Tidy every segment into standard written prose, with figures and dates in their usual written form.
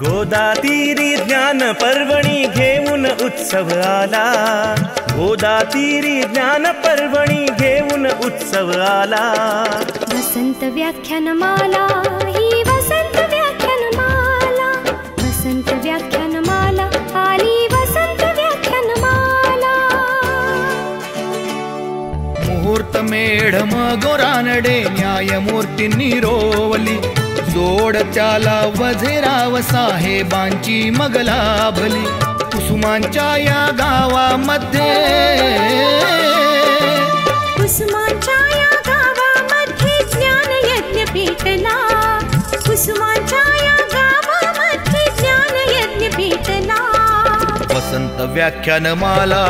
गोदातीरी ज्ञान पर्वणी घेऊन उत्सव आला, गोदातीरी ज्ञान पर्वणी घेऊन उत्सव आला। वसंत व्याख्यानमाला ही वसंत व्याख्यानमाला, वसंत व्याख्यानमाला आली वसंत व्याख्यानमाला। मुहूर्त मेढ मगोरानडे न्यायमूर्तींनी रोवली, जोड त्याला वझेराव साहेबांची मग लाभली। कुसुमांच्या या गावामध्ये, कुसुमांच्या या गावामध्ये ज्ञान यज्ञ पेटला, कुसुमांच्या या गावामध्ये ज्ञान यज्ञ पेटला। वसंत व्याख्यानमाला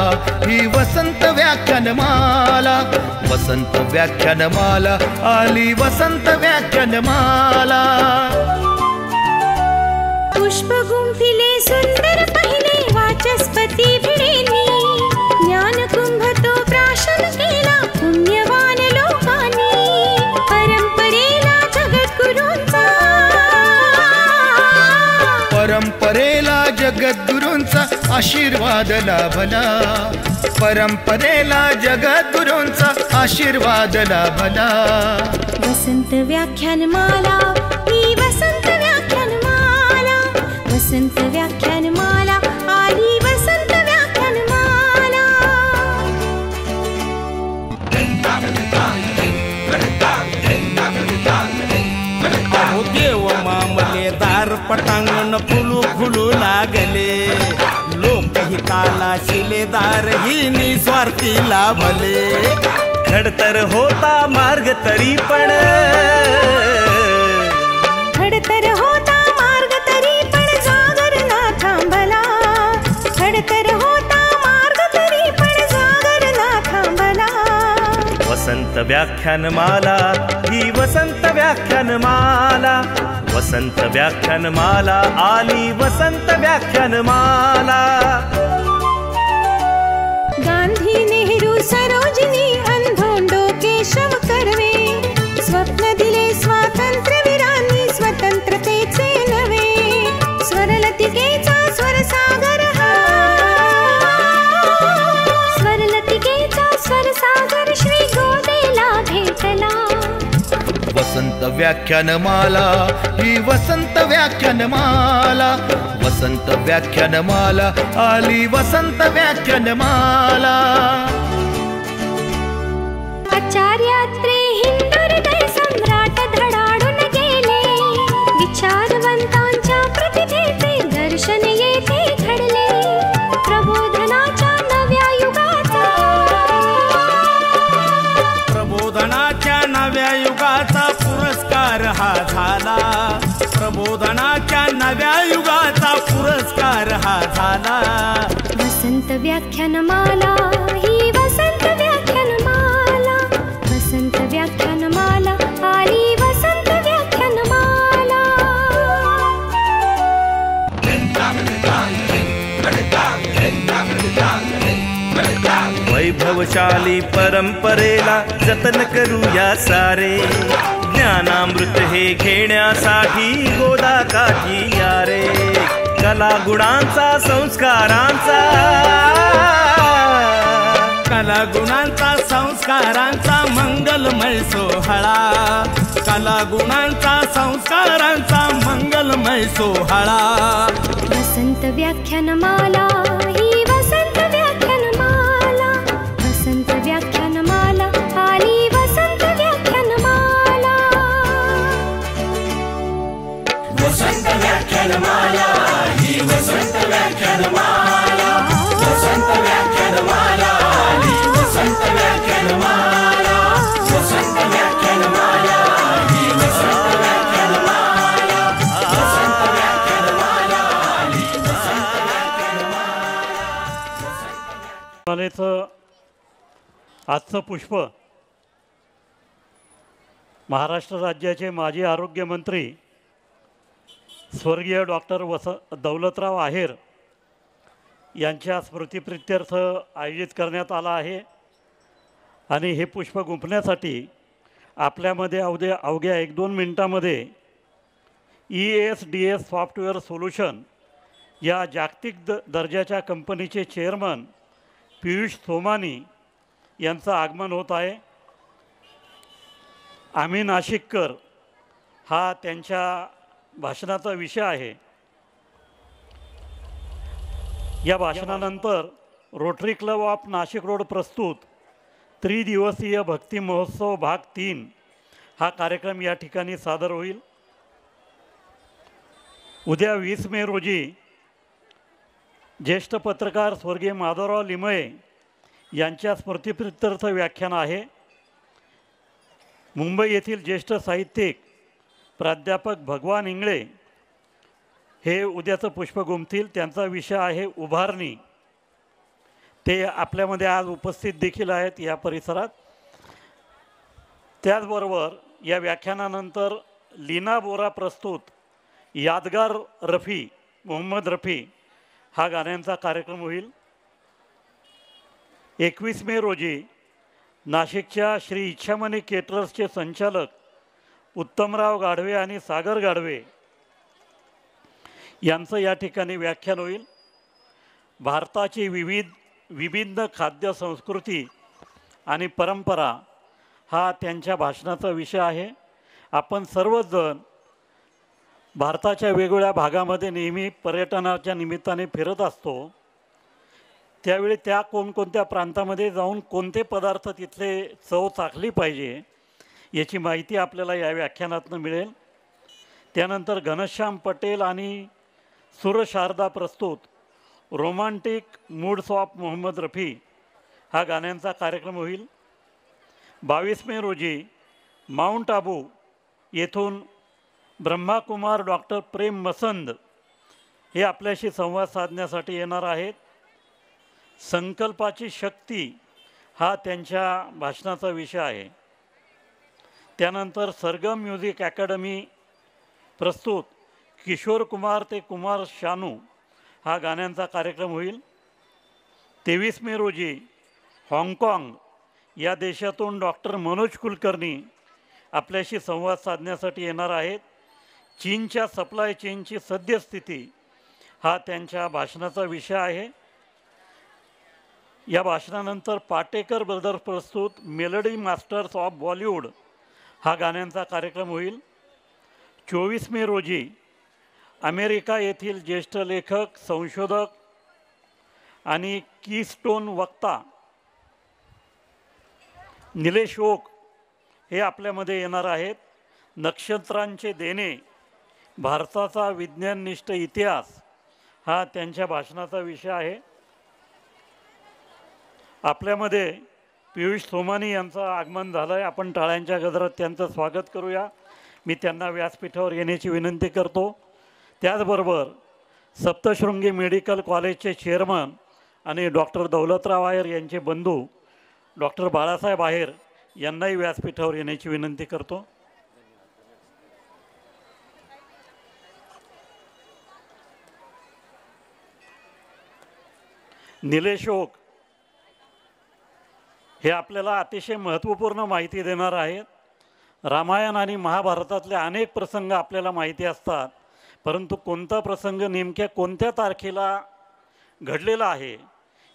ही वसंत व्याख्यानमाला, वसंत व्याख्यानमाला आली वसंत व्याख्यानमाला। पुष्प गुंफिले सुंदर पहिले वाचस्पती भिडेनी, ज्ञान कुंभ तो प्राशन केला पुण्यवान लोकांनी। परंपरेला जगद्गुरूंचा, परंपरेला जगद्गुरूंचा आशीर्वाद लाभला, परंपरेला जगद्गुरूंचा आशीर्वाद लाभला। वसंत व्याख्यानमाला ही वसंत व्याख्यानमाला, वसंत व्याख्यानमाला आली वसंत व्याख्यानमाला। अहो देव मामले दार पटांगण फुलू फुलू लागले, लोकहिताला शिलेदार ही निस्वार्थी लाभले। खडतर होता मार्ग तरी पण, खडतर होता मार्ग तरी पण जागर ना थांबला, खडतर होता मार्ग तरी पण जागर ना थांबला। वसंत व्याख्यानमाला ही वसंत व्याख्यानमाला, वसंत व्याख्यानमाला आली वसंत व्याख्यानमाला। गांधी नेहरू सरोजिनी अंधोंडो केशव कर्वे, स्वप्न दिले स्वातंत्र्यवीरांनी स्वतंत्रतेचे नवे। स्वरलतिकेचा स्वरसागर हा, स्वरलतिकेचा स्वरसागर श्री गोदेला भेटला। वसंत व्याख्यानमाला ही वसंत व्याख्यानमाला, वसंत व्याख्यानमाला आली वसंत व्याख्यानमाला। आचार्यात्रे हिंदुहृदय सम्राट धडाडून गेले, विचारवंतांच्या प्रतिभेचे दर्शन येथे घडले। प्रबोधनाच्या नव्या युगाचा, प्रबोधनाच्या नव्या युगाचा पुरस्कार हा झाला, प्रबोधनाच्या नव्या युगाचा पुरस्कार हा झाला। वसंत व्याख्यानमाला ही वसंत व्याख्यानमाला, वसंत व्याख्यानमाला आली वसंत व्याख्यानमाला। वैभवशाली परंपरेला जतन करूया सारे, ज्ञानामृत हे घेण्यासाठी गोदा काठी या रे। कला गुणांचा संस्कारांचा, कला गुणांचा संस्कारांचा मंगलमय सोहळा, कला गुणांचा संस्कारांचा मंगलमय सोहळा। वसंत व्याख्यानमाला ही वसंत व्याख्यानमाला, वसंत व्याख्यानमाला आली वसंत व्याख्यानमाला। वसंत व्याख्यानमाला ही वसंत व्याख्यानमाला, वसंत व्याख्यानमाला आली वसंत व्याख्यानमाला, वसंत व्याख्यानमाला ही वसंत व्याख्यानमाला, वसंत व्याख्यानमाला आली वसंत व्याख्यानमाला। आजचं पुष्प महाराष्ट्र राज्याचे माजी आरोग्यमंत्री स्वर्गीय डॉक्टर दौलतराव आहेर यांच्या स्मृतिप्रित्यर्थ आयोजित करण्यात आला आहे। आणि हे पुष्प गुंफण्यासाठी आपल्यामध्ये अवघ्या 1-2 मिनिटांमध्ये ESDS सॉफ्टवेअर सोल्युशन या जागतिक दर्जाच्या कंपनीचे चेअरमन पियुष सोमानी यांचं आगमन होत आहे. आम्ही नाशिककर हा त्यांच्या भाषणाचा विषय आहे. या भाषणानंतर Rotary Club of Nashik Road प्रस्तुत त्रिदिवसीय भक्ती महोत्सव भाग 3 हा कार्यक्रम या ठिकाणी सादर होईल. उद्या 20 मे रोजी ज्येष्ठ पत्रकार स्वर्गीय माधवराव लिमये यांच्या स्मृतिप्रित्यर्थ व्याख्यान आहे. मुंबई येथील ज्येष्ठ साहित्यिक प्राध्यापक भगवान इंगळे हे उद्याचं पुष्प गुंफतील. त्यांचा विषय आहे उभारणी. ते आपल्यामध्ये आज उपस्थित देखील आहेत या परिसरात. त्याचबरोबर या व्याख्यानानंतर लीना बोरा प्रस्तुत यादगार रफी मोहम्मद रफी हा गाण्यांचा कार्यक्रम होईल. 21 मे रोजी नाशिकच्या श्री इच्छामणी केटरर्सचे संचालक उत्तमराव गाढवे आणि सागर गाढवे यांचं या ठिकाणी व्याख्यान होईल. भारताची विभिन्न खाद्य संस्कृती आणि परंपरा हा त्यांच्या भाषणाचा विषय आहे. आपण सर्वच जण भारताच्या वेगवेगळ्या भागामध्ये नेहमी पर्यटनाच्या निमित्ताने फिरत असतो. त्यावेळी त्या कोणकोणत्या प्रांतामध्ये जाऊन कोणते पदार्थ तिथले चव चाखली पाहिजे याची माहिती आपल्याला या व्याख्यानातून मिळेल. त्यानंतर घनश्याम पटेल आणि सुरशारदा प्रस्तुत romantic moods of Mohammed Rafi हा गाण्यांचा कार्यक्रम होईल. 22 मे रोजी माउंट आबू येथून ब्रह्माकुमार डॉक्टर प्रेम मसंद हे आपल्याशी संवाद साधण्यासाठी येणार आहेत. संकल्पाची शक्ती हा त्यांच्या भाषणाचा विषय आहे. त्यानंतर सरगम म्युझिक अकॅडमी प्रस्तुत किशोर कुमार ते कुमार शानू हा गाण्यांचा कार्यक्रम होईल. 23 मे रोजी हाँगकाँग या देशातून डॉक्टर मनोज कुलकर्णी आपल्याशी संवाद साधण्यासाठी येणार आहेत. चीनच्या सप्लाय चेनची सद्यस्थिती हा त्यांच्या भाषणाचा विषय आहे. या भाषणानंतर पाटेकर ब्रदर्स प्रस्तुत मेलडी मास्टर्स ऑफ बॉलिवूड हा गाण्यांचा कार्यक्रम होईल. 24 मे रोजी अमेरिका येथील ज्येष्ठ लेखक संशोधक आणि कीस्टोन वक्ता निलेश ओक हे आपल्यामध्ये येणार आहेत. नक्षत्रांचे देणे भारताचा विज्ञाननिष्ठ इतिहास हा त्यांच्या भाषणाचा विषय आहे. आपल्यामध्ये पियुष सोमानी यांचं आगमन झालं आहे. आपण टाळ्यांच्या गजरात त्यांचं स्वागत करूया. मी त्यांना व्यासपीठावर येण्याची विनंती करतो. त्याचबरोबर सप्तशृंगी मेडिकल कॉलेजचे चेअरमन आणि डॉक्टर दौलतराव आहेर यांचे बंधू डॉक्टर बाळासाहेब आहेर यांनाही व्यासपीठावर येण्याची विनंती करतो. निलेश ओक हे आपल्याला अतिशय महत्त्वपूर्ण माहिती देणार आहेत. रामायण आणि महाभारतातले अनेक प्रसंग आपल्याला माहिती असतात, परंतु कोणता प्रसंग नेमक्या कोणत्या तारखेला घडलेला आहे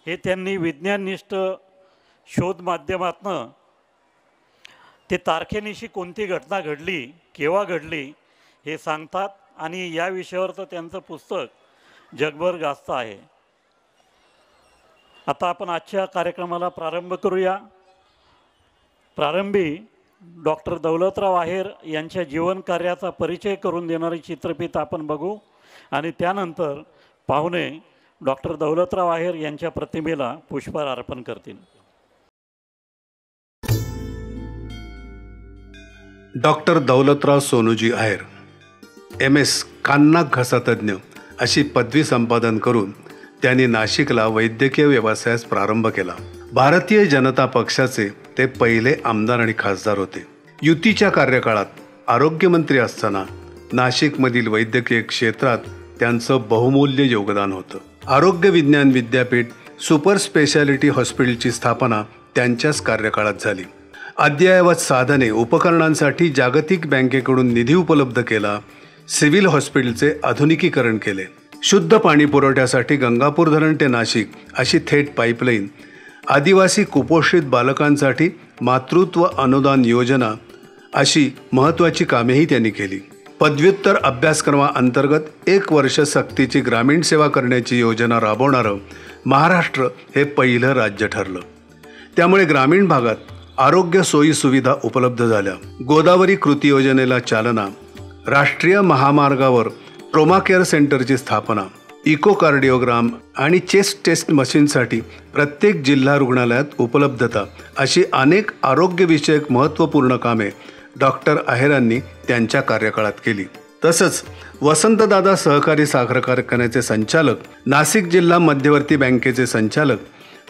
हे त्यांनी विज्ञाननिष्ठ शोध माध्यमातनं ते तारखेनिशी कोणती घटना घडली, केव्हा घडली हे सांगतात. आणि या विषयावरचं त्यांचं पुस्तक जगभर गाजतं आहे. आता आपण आजच्या कार्यक्रमाला प्रारंभ करूया. प्रारंभी डॉक्टर दौलतराव आहेर यांच्या जीवनकार्याचा परिचय करून देणारी चित्रफित आपण बघू आणि त्यानंतर पाहुणे डॉक्टर दौलतराव आहेर यांच्या प्रतिमेला पुष्पहार अर्पण करतील. डॉक्टर दौलतराव सोनूजी आहेर MS कान घसा तज्ज्ञ अशी पदवी संपादन करून त्यांनी नाशिकला वैद्यकीय व्यवसायास प्रारंभ केला. भारतीय जनता पक्षाचे ते पहिले आमदार आणि खासदार होते. युतीच्या कार्यकाळात आरोग्यमंत्री असताना नाशिकमधील वैद्यकीय क्षेत्रात त्यांचं बहुमूल्य योगदान होतं. आरोग्य विज्ञान विद्यापीठ सुपर स्पेशालिटी हॉस्पिटलची स्थापना त्यांच्याच कार्यकाळात झाली. अद्ययावत साधने उपकरणांसाठी जागतिक बँकेकडून निधी उपलब्ध केला. सिव्हिल हॉस्पिटलचे आधुनिकीकरण केले. शुद्ध पाणी पुरवठ्यासाठी गंगापूर धरण ते नाशिक अशी थेट पाईपलाईन, आदिवासी कुपोषित बालकांसाठी मातृत्व अनुदान योजना अशी महत्त्वाची कामेही त्यांनी केली. पदव्युत्तर अभ्यासक्रमाअंतर्गत 1 वर्ष सक्तीची ग्रामीण सेवा करण्याची योजना राबवणारं महाराष्ट्र हे पहिलं राज्य ठरलं. त्यामुळे ग्रामीण भागात आरोग्य सोयी सुविधा उपलब्ध झाल्या. गोदावरी कृती योजनेला चालना, राष्ट्रीय महामार्गावर ट्रोमा केअर सेंटरची स्थापना, इकोकार्डिओग्राम आणि चेस्ट टेस्ट मशीनसाठी प्रत्येक जिल्हा रुग्णालयात उपलब्धता अशी अनेक आरोग्यविषयक महत्त्वपूर्ण कामे डॉक्टर आहेरांनी त्यांच्या कार्यकाळात केली. तसंच वसंतदादा सहकारी साखर कारखान्याचे संचालक, नाशिक जिल्हा मध्यवर्ती बँकेचे संचालक,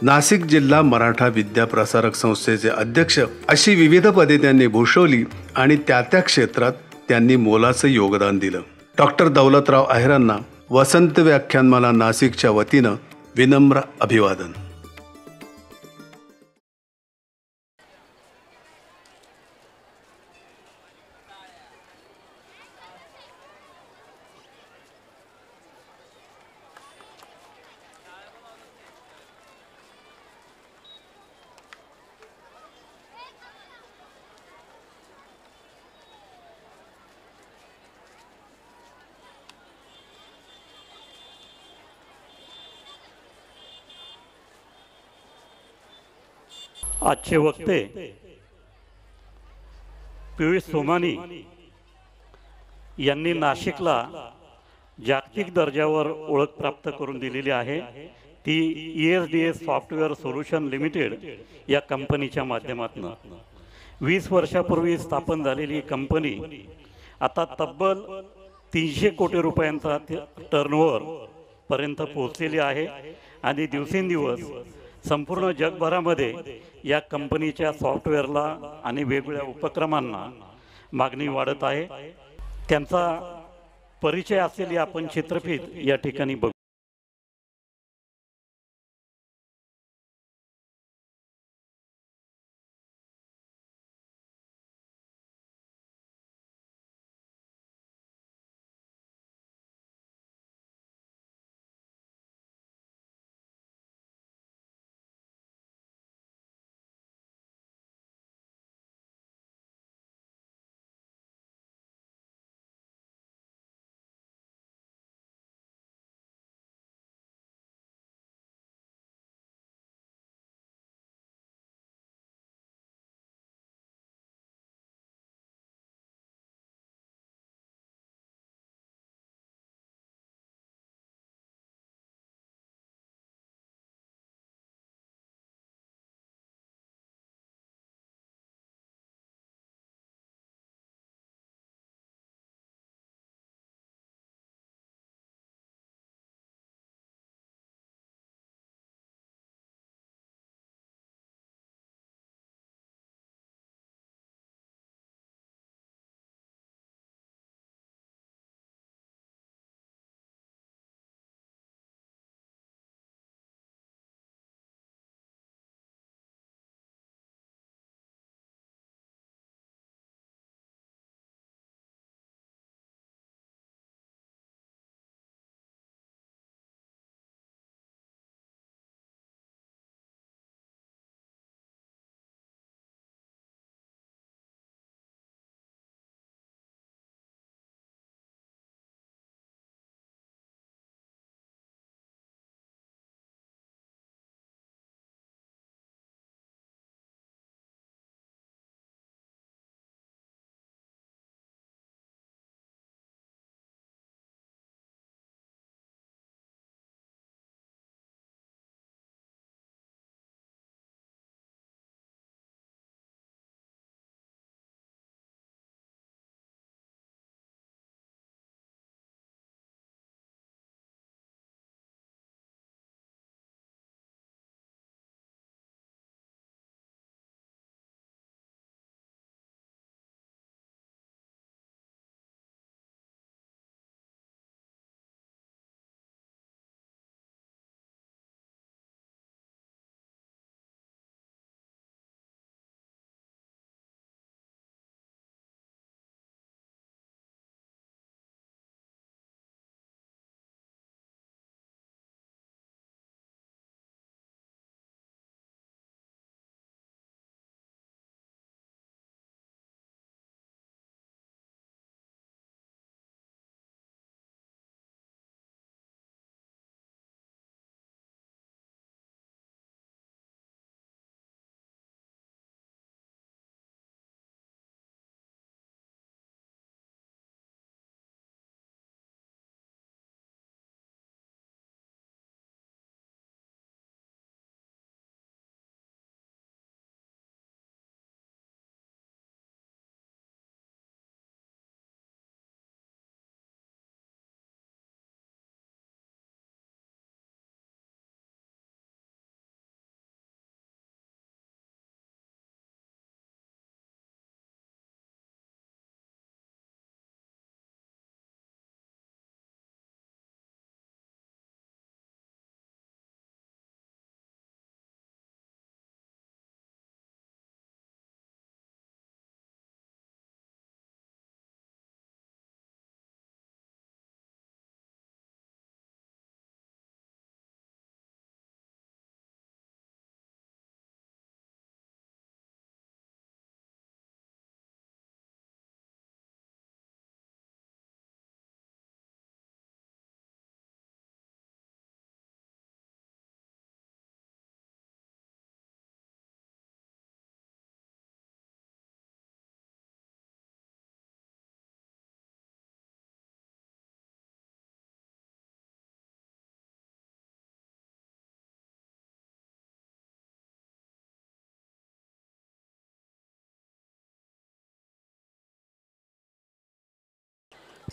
नाशिक जिल्हा मराठा विद्याप्रसारक संस्थेचे अध्यक्ष अशी विविध पदे त्यांनी भूषवली आणि त्या क्षेत्रात त्यांनी मोलाचं योगदान दिलं. डॉक्टर दौलतराव आहेरांना वसंत व्याख्यानमाला नाशिकच्या वतीनं विनम्र अभिवादन. आजचे वक्ते पियुष सोमानी यांनी नाशिकला जागतिक दर्जावर ओळख प्राप्त करून दिलेली आहे. ती ESDS सॉफ्टवेअर सोल्युशन लिमिटेड या कंपनीच्या माध्यमातून 20 वर्षापूर्वी स्थापन झालेली कंपनी आता तब्बल 300 कोटी रुपयांचा टर्नओव्हर पर्यंत पोहोचलेली आहे आणि दिवसेंदिवस संपूर्ण जगभरामध्ये या कंपनीच्या सॉफ्टवेअरला आणि वेगवेगळ्या उपक्रमांना मागणी वाढत आहे. त्यांचा परिचय असलेली आपण चित्रफित या ठिकाणी बघू.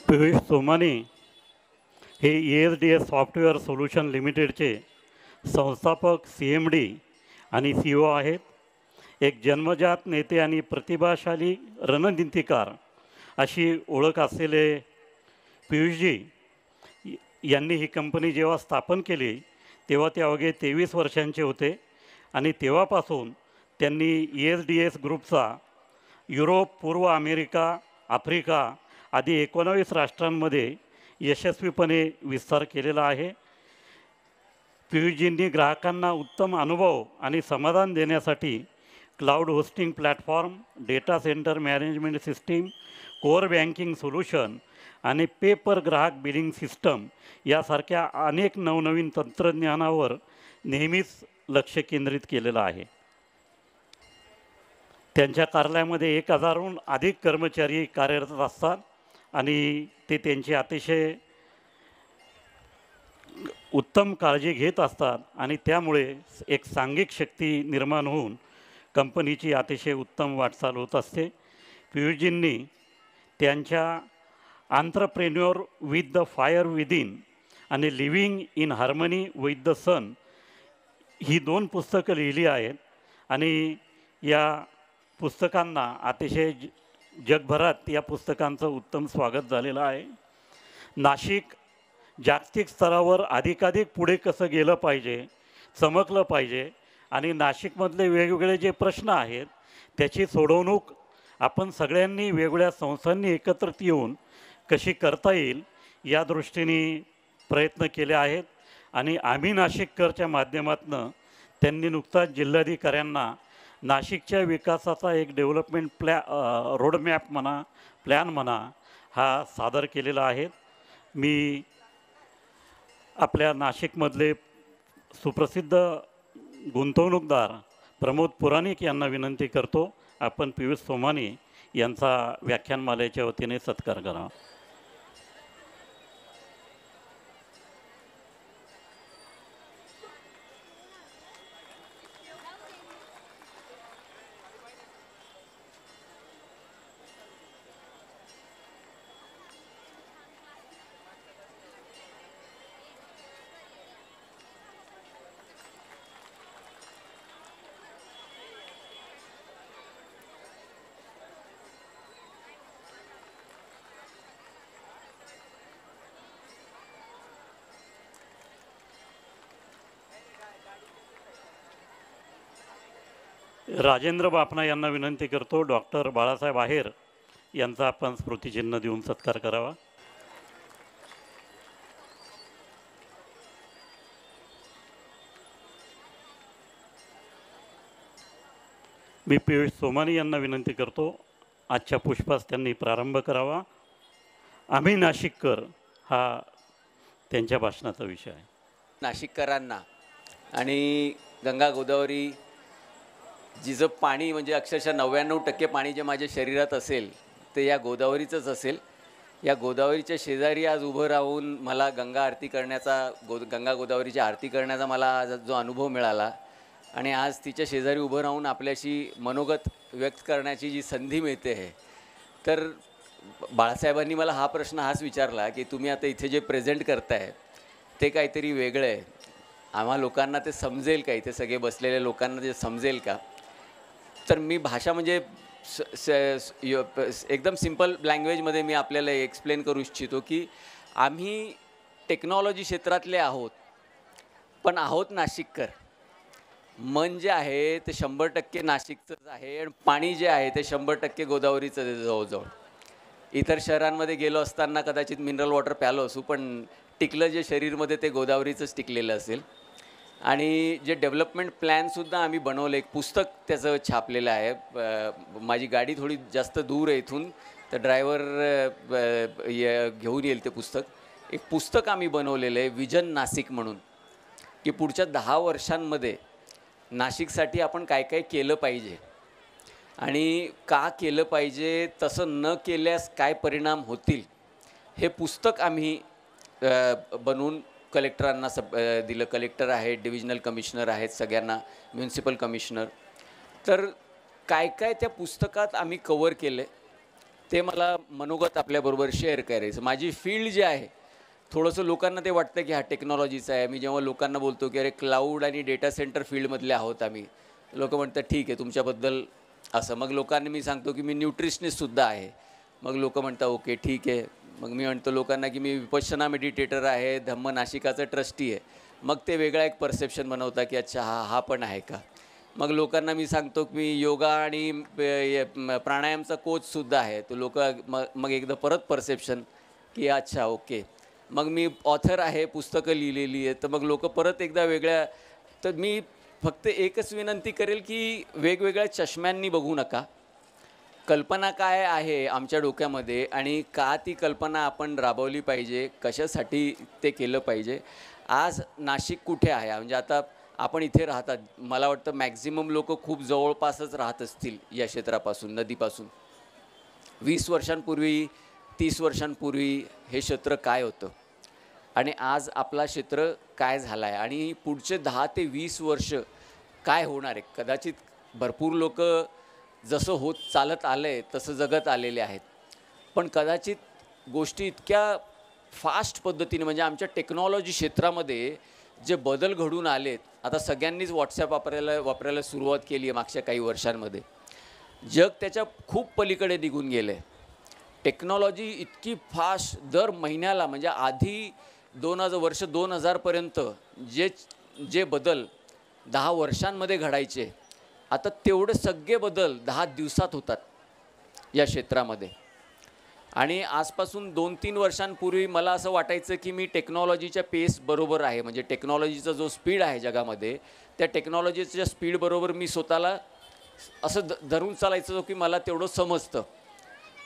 पियुष सोमानी हे ESDS सॉफ्टवेअर सोल्युशन लिमिटेडचे संस्थापक CMD आणि CEO आहेत. एक जन्मजात नेते आणि प्रतिभाशाली रणनीतिकार अशी ओळख असलेले पियुषजी यांनी ही कंपनी जेव्हा स्थापन केली तेव्हा ते अवघे 23 वर्षांचे होते आणि तेव्हापासून त्यांनी ESDS ग्रुपचा युरोप, पूर्व अमेरिका, आफ्रिका आदी 19 राष्ट्रांमध्ये यशस्वीपणे विस्तार केलेला आहे. पियुषजींनी ग्राहकांना उत्तम अनुभव आणि समाधान देण्यासाठी cloud hosting platform, data centre management system, core banking solution आणि पे पर ग्राहक बिलिंग सिस्टम यासारख्या अनेक नवनवीन तंत्रज्ञानावर नेहमीच लक्ष केंद्रित केलेलं आहे. त्यांच्या कार्यालयामध्ये 1000हून अधिक कर्मचारी कार्यरत असतात आणि ते त्यांची अतिशय उत्तम काळजी घेत असतात आणि त्यामुळे एक सांघिक शक्ती निर्माण होऊन कंपनीची अतिशय उत्तम वाटचाल होत असते. पियुषजींनी त्यांच्या entrepreneur with the fire within आणि living in harmony with the sun ही 2 पुस्तकं लिहिली आहेत आणि या पुस्तकांना अतिशय जगभरात या पुस्तकांचं उत्तम स्वागत झालेलं आहे. नाशिक जागतिक स्तरावर अधिकाधिक पुढे कसं गेलं पाहिजे, चमकलं पाहिजे आणि नाशिकमधले वेगवेगळे जे प्रश्न आहेत त्याची सोडवणूक आपण सगळ्यांनी वेगवेगळ्या संस्थांनी एकत्रित येऊन कशी करता येईल या दृष्टीने प्रयत्न केले आहेत आणि आम्ही नाशिककरच्या माध्यमातून त्यांनी नुकताच जिल्हाधिकाऱ्यांना नाशिकच्या विकासाचा एक डेव्हलपमेंट रोडमॅप म्हणा, प्लॅन म्हणा हा सादर केलेला आहे. मी आपल्या नाशिकमधले सुप्रसिद्ध गुंतवणूकदार प्रमोद पुराणिक यांना विनंती करतो आपण पियुष सोमानी यांचा व्याख्यानमालेच्या वतीने सत्कार करावा. राजेंद्र बापना यांना विनंती करतो डॉक्टर बाळासाहेब आहेर यांचा आपण स्मृतिचिन्ह देऊन सत्कार करावा. मी पियुष सोमानी यांना विनंती करतो आजच्या पुष्पास त्यांनी प्रारंभ करावा. आम्ही नाशिककर हा त्यांच्या भाषणाचा विषय आहे. नाशिककरांना आणि गंगा गोदावरी जिचं पाणी म्हणजे अक्षरशः 99% पाणी जे माझ्या शरीरात असेल ते या गोदावरीचंच असेल. या गोदावरीच्या शेजारी आज उभं राहून मला गंगा आरती करण्याचा गंगा गोदावरीची आरती करण्याचा मला आज जो अनुभव मिळाला आणि आज तिच्या शेजारी उभं राहून आपल्याशी मनोगत व्यक्त करण्याची जी संधी मिळते आहे, तर बाळासाहेबांनी मला हा प्रश्न हाच विचारला की तुम्ही आता इथे जे प्रेझेंट करताय ते काहीतरी वेगळं आहे, आम्हा लोकांना ते समजेल का, इथे सगळे बसलेल्या लोकांना ते समजेल का. तर मी भाषा म्हणजे एकदम सिंपल लँग्वेजमध्ये मी आपल्याला एक्सप्लेन करू इच्छितो की आम्ही टेक्नॉलॉजी क्षेत्रातले आहोत पण आहोत नाशिककर. मन जे आहे ते 100% नाशिकचंच आहे आणि पाणी जे आहे ते 100% गोदावरीचं आहे जवळजवळ. इतर शहरांमध्ये गेलो असताना कदाचित मिनरल वॉटर प्यालो असू पण टिकलं जे शरीरमध्ये ते गोदावरीचंच टिकलेलं असेल. आणि जे डेव्हलपमेंट प्लॅनसुद्धा आम्ही बनवलं, एक पुस्तक त्याचं छापलेलं आहे. माझी गाडी थोडी जास्त दूर आहे इथून तर ड्रायव्हर घेऊन येईल ते पुस्तक. एक पुस्तक आम्ही बनवलेलं आहे विजन नाशिक म्हणून, की पुढच्या 10 वर्षांमध्ये नाशिकसाठी आपण काय काय केलं पाहिजे आणि का केलं पाहिजे, तसं न केल्यास काय परिणाम होतील, हे पुस्तक आम्ही बनवून कलेक्टरांना दिलं. कलेक्टर आहेत, डिव्हिजनल कमिशनर आहेत, सगळ्यांना म्युन्सिपल कमिशनर. तर काय काय त्या पुस्तकात आम्ही कवर केलं ते मला मनोगत आपल्याबरोबर शेअर करायचं. माझी फील्ड जी आहे थोडंसं लोकांना ते वाटतं की हा टेक्नॉलॉजीचा आहे. मी जेव्हा लोकांना बोलतो की अरे क्लाउड आणि डेटा सेंटर फील्डमधले आहोत आम्ही, लोक म्हणतात ठीक आहे तुमच्याबद्दल असं. मग लोकांना मी सांगतो की मी न्यूट्रिशनिस्टसुद्धा आहे. मग लोक म्हणतात ओके ठीक आहे. मग मी म्हणतो लोकांना की मी विपश्यना मेडिटेटर आहे, धम्म नाशिकाचा ट्रस्टी आहे. मग ते वेगळा एक परसेप्शन बनवता की अच्छा हा पण आहे का. मग लोकांना मी सांगतो की मी योगा आणि प्राणायामचा कोचसुद्धा आहे. तो लोक मग एकदा परत परसेप्शन की अच्छा ओके. मग मी ऑथर आहे, पुस्तकं लिहिलेली आहे. तर मग लोक परत एकदा वेगळ्या. तर मी फक्त एकच विनंती करेल की वेगवेगळ्या चष्म्यांनी बघू नका. कल्पना काय आहे आमच्या डोक्यामध्ये आणि का ती कल्पना आपण राबवली पाहिजे, कशासाठी ते केलं पाहिजे. आज नाशिक कुठे आहे म्हणजे आता आपण इथे राहतात, मला वाटतं मॅक्झिमम लोक खूप जवळपासच राहत असतील या क्षेत्रापासून, नदीपासून. 20 वर्षांपूर्वी 30 वर्षांपूर्वी हे क्षेत्र काय होतं आणि आज आपला क्षेत्र काय झाला आहे आणि पुढचे 10 ते 20 वर्ष काय होणार आहे. कदाचित भरपूर लोक जसं होत चालत आलं आहे तसं जगत आलेले आहेत, पण कदाचित गोष्टी इतक्या फास्ट पद्धतीने म्हणजे आमच्या टेक्नॉलॉजी क्षेत्रामध्ये जे बदल घडून आलेत. आता सगळ्यांनीच व्हॉट्सॲप वापरायला सुरुवात केली आहे मागच्या काही वर्षांमध्ये. जग त्याच्या खूप पलीकडे निघून गेलं आहे. टेक्नॉलॉजी इतकी फास्ट दर महिन्याला म्हणजे आधी 2000पर्यंत जे बदल 10 वर्षांमध्ये घडायचे, आता तेवढे सगळे बदल 10 दिवसात होतात या क्षेत्रामध्ये. आणि आजपासून 2-3 वर्षांपूर्वी मला असं वाटायचं की मी टेक्नॉलॉजीच्या पेस बरोबर आहे, म्हणजे टेक्नॉलॉजीचा जो स्पीड आहे जगामध्ये त्या टेक्नॉलॉजीच्या स्पीडबरोबर मी स्वतःला असं धरून चालायचं की मला तेवढं समजतं.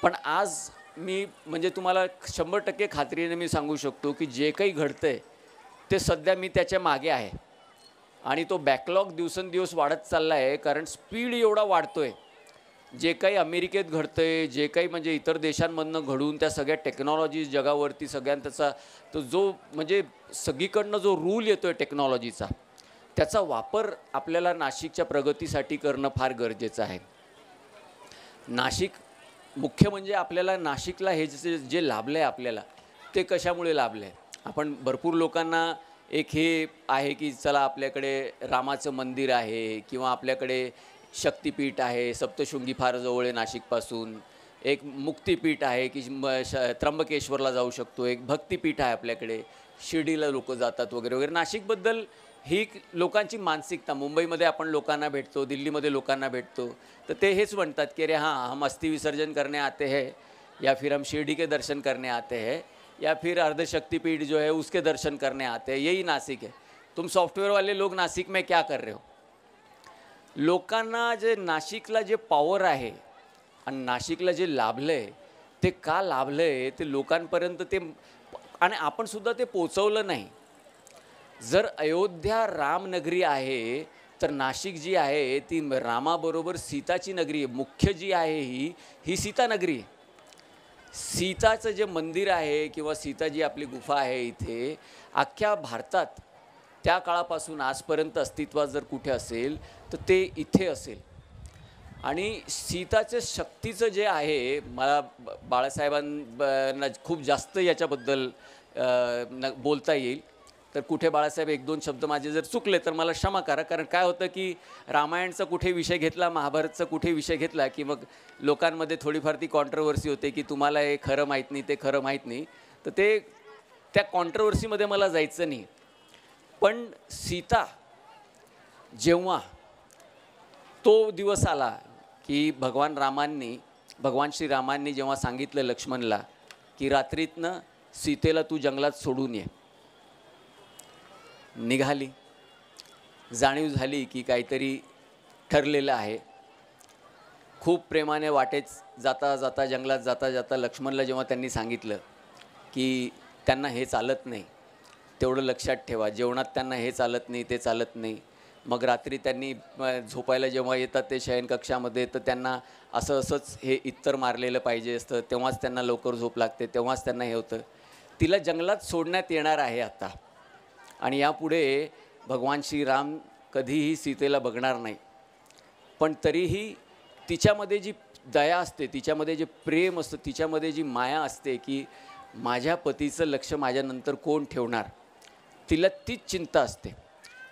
पण आज मी म्हणजे तुम्हाला 100% खात्रीने मी सांगू शकतो की जे काही घडतं आहे ते सध्या मी त्याच्या मागे आहे आणि तो बॅकलॉग दिवसेंदिवस वाढत चालला आहे. कारण स्पीड एवढा वाढतो आहे. जे काही अमेरिकेत घडतं आहे, जे काही म्हणजे इतर देशांमधनं घडून त्या सगळ्या टेक्नॉलॉजी जगावरती सगळ्यांचा तो जो म्हणजे सगळीकडनं जो रूल येतो आहे टेक्नॉलॉजीचा, त्याचा वापर आपल्याला नाशिकच्या प्रगतीसाठी करणं फार गरजेचं आहे. नाशिक मुख्य म्हणजे आपल्याला नाशिकला हे जे लाभलं आहे आपल्याला ते कशामुळे लाभलं आहे. आपण भरपूर लोकांना एक हे आहे की चला आपल्याकडे रामाचं मंदिर आहे किंवा आपल्याकडे शक्तिपीठ आहे, सप्तशृंगी फार जवळ आहे नाशिकपासून, एक मुक्तिपीठ आहे की त्र्यंबकेश्वरला जाऊ शकतो, एक भक्तिपीठ आहे आपल्याकडे, शिर्डीला लोक जातात वगैरे वगैरे. नाशिकबद्दल ही लोकांची मानसिकता, मुंबईमध्ये आपण लोकांना भेटतो, दिल्लीमध्ये लोकांना भेटतो, तर ते हेच म्हणतात की अरे हाँ हम अस्थि विसर्जन करने आते हैं या फिर हम शिरडी के दर्शन करने आते हैं या फिर अर्धशक्तिपीठ जो है उसके दर्शन करने आते हैं, यही नासिक है. तुम सॉफ्टवेयर वाले लोग नासिक में क्या कर रहे हो. लोकांना जे नाशिकला जे पॉवर आहे आणि नाशिकला जे लाभलं आहे ते का लाभलं आहे ते लोकांपर्यंत ते आणि आपण सुद्धा ते पोचवलं नाही. जर अयोध्या रामनगरी आहे तर नाशिक जी आहे ती रामाबरोबर सीताची नगरी आहे. मुख्य जी आहे ही सीतानगरी आहे. सीताचं जे मंदिर आहे किंवा सीता जी आपली गुफा आहे इथे अख्ख्या भारतात त्या काळापासून आजपर्यंत अस्तित्वात जर कुठे असेल तर ते इथे असेल. आणि सीताचं शक्तीचं जे आहे, मला बाळासाहेबांना खूप जास्त याच्याबद्दल बोलता येईल, तर कुठे बाळासाहेब 1-2 शब्द माझे जर चुकले तर मला क्षमा करा. कारण काय होतं की रामायणचा कुठे विषय घेतला, महाभारतचा कुठे विषय घेतला की मग लोकांमध्ये थोडीफार ती कॉन्ट्रोवर्सी होते की तुम्हाला हे खरं माहीत नाही, ते खरं माहीत नाही. तर ते त्या कॉन्ट्रोवर्सीमध्ये मला जायचं नाही. पण सीता जेव्हा तो दिवस आला की भगवान श्रीरामांनी जेव्हा सांगितलं लक्ष्मणला की रात्रीतनं सीतेला तू जंगलात सोडून ये, निघाली, जाणीव झाली की काहीतरी ठरलेलं आहे. खूप प्रेमाने वाटेत जाता जाता जंगलात जाता जाता लक्ष्मणला जेव्हा त्यांनी सांगितलं की त्यांना हे चालत नाही, तेवढं लक्षात ठेवा, जेवणात त्यांना हे चालत नाही, ते चालत नाही. मग रात्री त्यांनी झोपायला जेव्हा येतात ते शयनकक्षामध्ये तर त्यांना असंच हे इत्तर मारलेलं पाहिजे असतं, तेव्हाच त्यांना लवकर झोप लागते, तेव्हाच त्यांना हे होतं. तिला जंगलात सोडण्यात येणार आहे आता आणि यापुढे भगवान श्रीराम कधीही सीतेला बघणार नाही. पण तरीही तिच्यामध्ये जी दया असते, तिच्यामध्ये जे प्रेम असतं, तिच्यामध्ये जी माया असते की माझ्या पतीचं लक्ष माझ्यानंतर कोण ठेवणार, तिला तीच चिंता असते.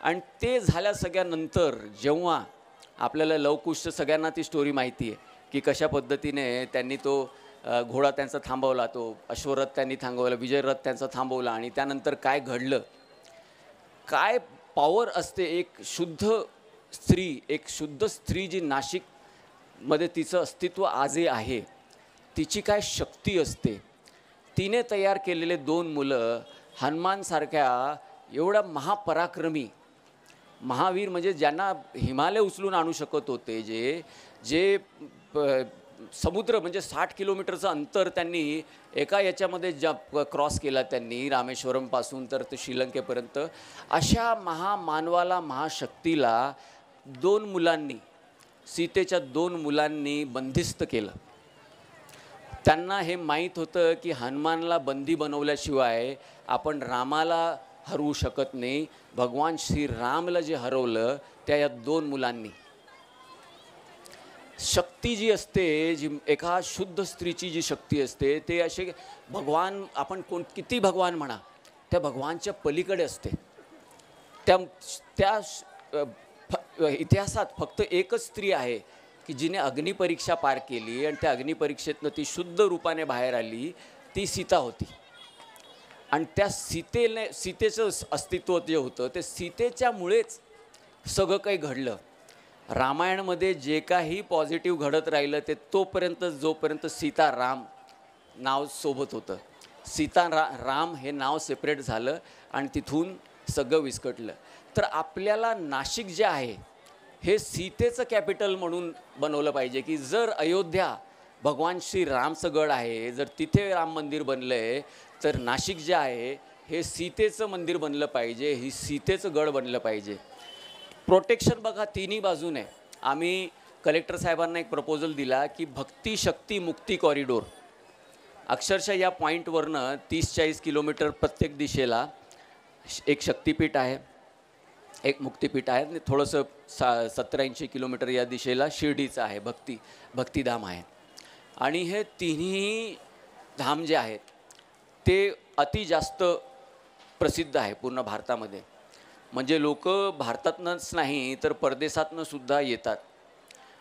आणि ते झाल्या सगळ्यानंतर जेव्हा आपल्याला लवकुश सगळ्यांना ती स्टोरी माहिती आहे की कशा पद्धतीने त्यांनी तो घोडा त्यांचा थांबवला, तो अश्वरथ त्यांनी थांबवला, विजयरथ त्यांचा थांबवला, आणि त्यानंतर काय घडलं, काय पॉवर असते एक शुद्ध स्त्री जी नाशिकमध्ये तिचं अस्तित्व आजही आहे, तिची काय शक्ती असते. तिने तयार केलेले 2 मुलं हनुमानसारख्या एवढा महापराक्रमी महावीर, म्हणजे ज्यांना हिमालय उचलून आणू शकत होते, जे समुद्र म्हणजे 60 किलोमीटरचं अंतर त्यांनी एका याच्यामध्ये क्रॉस केला त्यांनी, रामेश्वरमपासून तर ते श्रीलंकेपर्यंत. अशा महामानवाला, महाशक्तीला 2 मुलांनी, सीतेच्या 2 मुलांनी बंदिस्त केलं. त्यांना हे माहीत होतं की हनुमानला बंदी बनवल्याशिवाय आपण रामाला हरवू शकत नाही. भगवान श्रीरामला जे हरवलं त्या या 2 मुलांनी. शक्ती जी असते, जी एका शुद्ध स्त्रीची जी शक्ती असते, ते असे भगवान, आपण किती भगवान म्हणा, त्या भगवानच्या पलीकडे असते. त्या इतिहासात फक्त एकच स्त्री आहे की जिने अग्निपरीक्षा पार केली आणि त्या अग्निपरीक्षेतनं ती शुद्ध रूपाने बाहेर आली, ती सीता होती. आणि त्या सीतेचं अस्तित्व जे होतं ते सीतेच्यामुळेच सगळं काही घडलं. रामायणामध्ये जे काही पॉझिटिव्ह घडत राहिलं ते जोपर्यंत सीताराम नाव सोबत होतं. राम हे नाव सेपरेट झालं आणि तिथून सगळं विस्कटलं. तर आपल्याला नाशिक जे आहे हे सीतेचं कॅपिटल म्हणून बनवलं पाहिजे की जर अयोध्या भगवान श्रीरामचं गड आहे, जर तिथे राम मंदिर बनलं आहे, तर नाशिक जे आहे हे सीतेचं मंदिर बनलं पाहिजे, ही सीतेचं गड बनलं पाहिजे. प्रोटेक्शन बघा तिन्ही बाजूने. आम्ही कलेक्टर साहेबांना एक प्रपोजल दिला की भक्ती शक्ती मुक्ती कॉरिडोर, अक्षरशः या पॉईंटवरनं 30-40 किलोमीटर प्रत्येक दिशेला एक शक्तिपीठ आहे, एक मुक्तिपीठ आहे, आणि थोडंसं 70-80 किलोमीटर या दिशेला शिर्डीचं आहे, भक्तिधाम आहे. आणि हे तिन्ही धाम जे आहेत ते अति जास्त प्रसिद्ध आहे पूर्ण भारतामध्ये. म्हणजे लोक भारतातनंच नाही तर परदेशातनं सुद्धा येतात.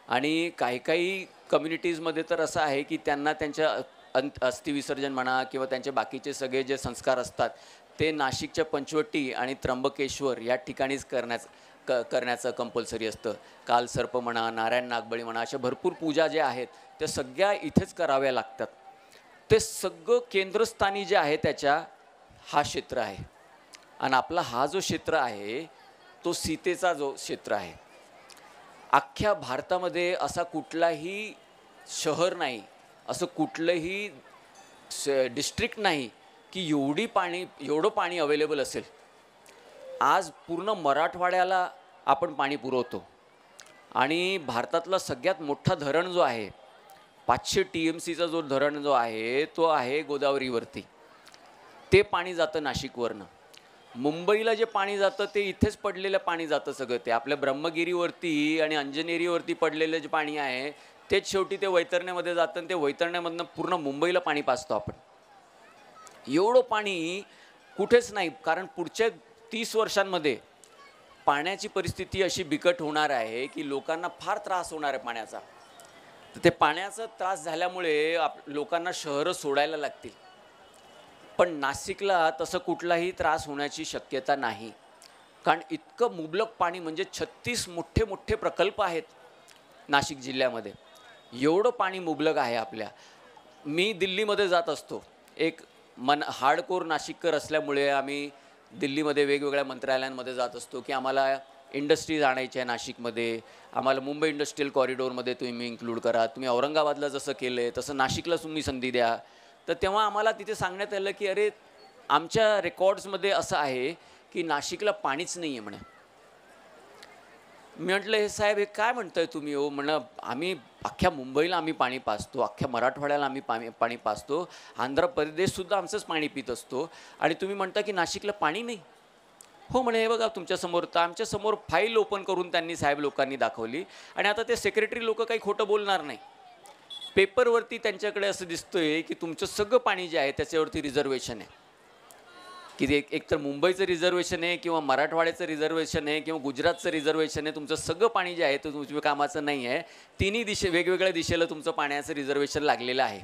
आणि काही कम्युनिटीजमध्ये तर असं आहे की त्यांना त्यांच्या अस्थिविसर्जन म्हणा किंवा त्यांचे बाकीचे सगळे जे संस्कार असतात ते नाशिकच्या पंचवटी आणि त्र्यंबकेश्वर या ठिकाणीच करण्याचं कंपल्सरी असतं. कालसर्प म्हणा, नारायण नागबळी म्हणा, अशा भरपूर पूजा ज्या आहेत त्या सगळ्या इथेच कराव्या लागतात. ते सगळं केंद्रस्थानी जे आहे त्याच्या हा क्षेत्र आहे. आणि आपला हा जो क्षेत्र आहे तो सीतेचा जो क्षेत्र आहे. अख्ख्या भारतामध्ये असा कुठलाही शहर नाही, असं कुठलंही डिस्ट्रिक्ट नाही की एवढं पाणी अवेलेबल असेल. आज पूर्ण मराठवाड्याला आपण पाणी पुरवतो. आणि भारतातला सगळ्यात मोठा धरण जो आहे 500 TMCचा जो धरण जो आहे तो आहे गोदावरीवरती. ते पाणी जातं नाशिकवरनं. मुंबईला जे पाणी जातं ते इथेच पडलेलं पाणी जातं सगळं. ते आपल्या ब्रह्मगिरीवरती आणि अंजनेरीवरती पडलेलं जे पाणी आहे तेच शेवटी ते वैतरण्यामध्ये जातं आणि ते वैतरण्यामधनं पूर्ण मुंबईला पाणी पाजतो आपण. एवढं पाणी कुठेच नाही. कारण पुढच्या 30 वर्षांमध्ये पाण्याची परिस्थिती अशी बिकट होणार आहे की लोकांना फार त्रास होणार आहे पाण्याचा. तर ते पाण्याचा त्रास झाल्यामुळे लोकांना शहरं सोडायला लागतील. पण नाशिकला तसं कुठलाही त्रास होण्याची शक्यता नाही. कारण इतकं मुबलक पाणी, म्हणजे 36 मोठे मोठे प्रकल्प आहेत नाशिक जिल्ह्यामध्ये. एवढं पाणी मुबलक आहे आपल्या. मी दिल्लीमध्ये जात असतो. एक हार्डकोर नाशिककर असल्यामुळे आम्ही दिल्लीमध्ये वेगवेगळ्या मंत्रालयांमध्ये जात असतो की आम्हाला इंडस्ट्रीज आणायच्या आहे नाशिकमध्ये, आम्हाला मुंबई इंडस्ट्रियल कॉरिडोरमध्ये तुम्ही इन्क्लूड करा, तुम्ही औरंगाबादला जसं केलं आहे तसं नाशिकला तुम्ही संधी द्या. तर तेव्हा आम्हाला तिथे सांगण्यात आलं की अरे आमच्या रेकॉर्ड्समध्ये असं आहे की नाशिकला पाणीच नाही आहे म्हणे. मी म्हटलं हे साहेब हे काय म्हणताय तुम्ही हो. म्हणलं आम्ही अख्ख्या मुंबईला आम्ही पाणी पाजतो, अख्ख्या मराठवाड्याला आम्ही पाणी पाजतो, आंध्र प्रदेशसुद्धा आमचंच पाणी पित असतो आणि तुम्ही म्हणता की नाशिकला पाणी नाही. हो म्हणे, हे बघा तुमच्यासमोर, तर आमच्यासमोर फाईल ओपन करून त्यांनी साहेब लोकांनी दाखवली. आणि आता ते सेक्रेटरी लोक काही खोटं बोलणार नाही. पेपरवरती त्यांच्याकडे असं दिसतोय की तुमचं सगळं पाणी जे आहे त्याच्यावरती रिझर्वेशन आहे, की एकतर मुंबईचं रिझर्वेशन आहे किंवा मराठवाड्याचं रिझर्वेशन आहे किंवा गुजरातचं रिझर्वेशन आहे. तुमचं सगळं पाणी जे आहे ते तुमच्या कामाचं नाही आहे. तिन्ही वेगवेगळ्या दिशेला तुमचं पाण्याचं रिझर्वेशन लागलेलं आहे.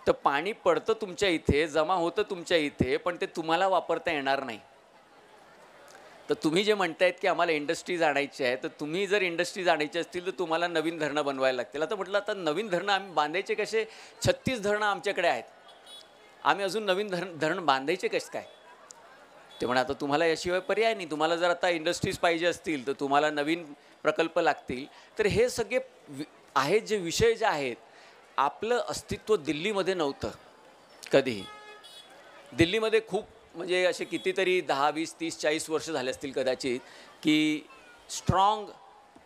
तर पाणी पडतं तुमच्या इथे, जमा होतं तुमच्या इथे, पण ते तुम्हाला वापरता येणार नाही. तर तुम्ही जे म्हणतायत की आम्हाला इंडस्ट्रीज आणायची आहे, तर तुम्ही जर इंडस्ट्रीज आणायची असतील तर तुम्हाला नवीन धरणं बनवायला लागतील. आता म्हटलं, आता नवीन धरणं आम्ही बांधायचे कसे? 36 धरणं आमच्याकडे आहेत, आम्ही अजून नवीन धरण बांधायचे कसे काय? ते म्हणा, आता तुम्हाला याशिवाय पर्याय नाही. तुम्हाला जर आता इंडस्ट्रीज पाहिजे असतील तर तुम्हाला नवीन प्रकल्प लागतील. तर हे सगळे आहेत जे विषय जे आहेत, आपलं अस्तित्व दिल्लीमध्ये नव्हतं कधीही. दिल्लीमध्ये खूप म्हणजे असे कितीतरी 10, 20, 30, 40 वर्ष झाले असतील कदाचित, की स्ट्रॉंग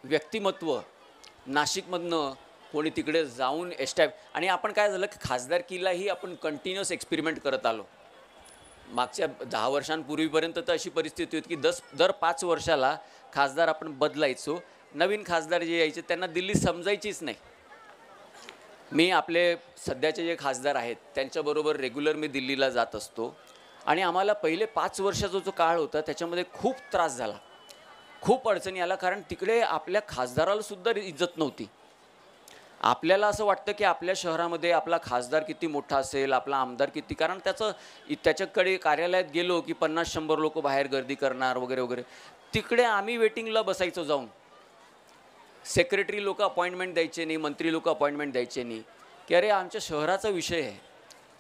व्यक्तिमत्व नाशिकमधनं कोणी तिकडे जाऊन आणि आपण काय झालं की खासदारकीलाही आपण कंटिन्युअस एक्सपेरिमेंट करत आलो. मागच्या 10 वर्षांपूर्वीपर्यंत तर अशी परिस्थिती होती की दर 5 वर्षाला खासदार आपण बदलायचो. नवीन खासदार जे यायचे त्यांना दिल्ली समजायचीच नाही. मी आपले सध्याचे जे खासदार आहेत त्यांच्याबरोबर रेग्युलर मी दिल्लीला जात असतो. आणि आम्हाला पहिले 5 वर्षाचा जो काळ होता त्याच्यामध्ये खूप त्रास झाला, खूप अडचणी आला. कारण तिकडे आपल्या खासदाराला सुद्धा इज्जत नव्हती. आपल्याला असं वाटतं की आपल्या शहरामध्ये आपला खासदार किती मोठा असेल, आपला आमदार किती, कारण त्याच्याकडे कार्यालयात गेलो की 50-100 लोक बाहेर गर्दी करणार वगैरे वगैरे. तिकडे आम्ही वेटिंगला बसायचो जाऊन. सेक्रेटरी लोक अपॉइंटमेंट द्यायचे नाही, मंत्री लोक अपॉइंटमेंट द्यायचे नाही, की अरे आमच्या शहराचा विषय आहे,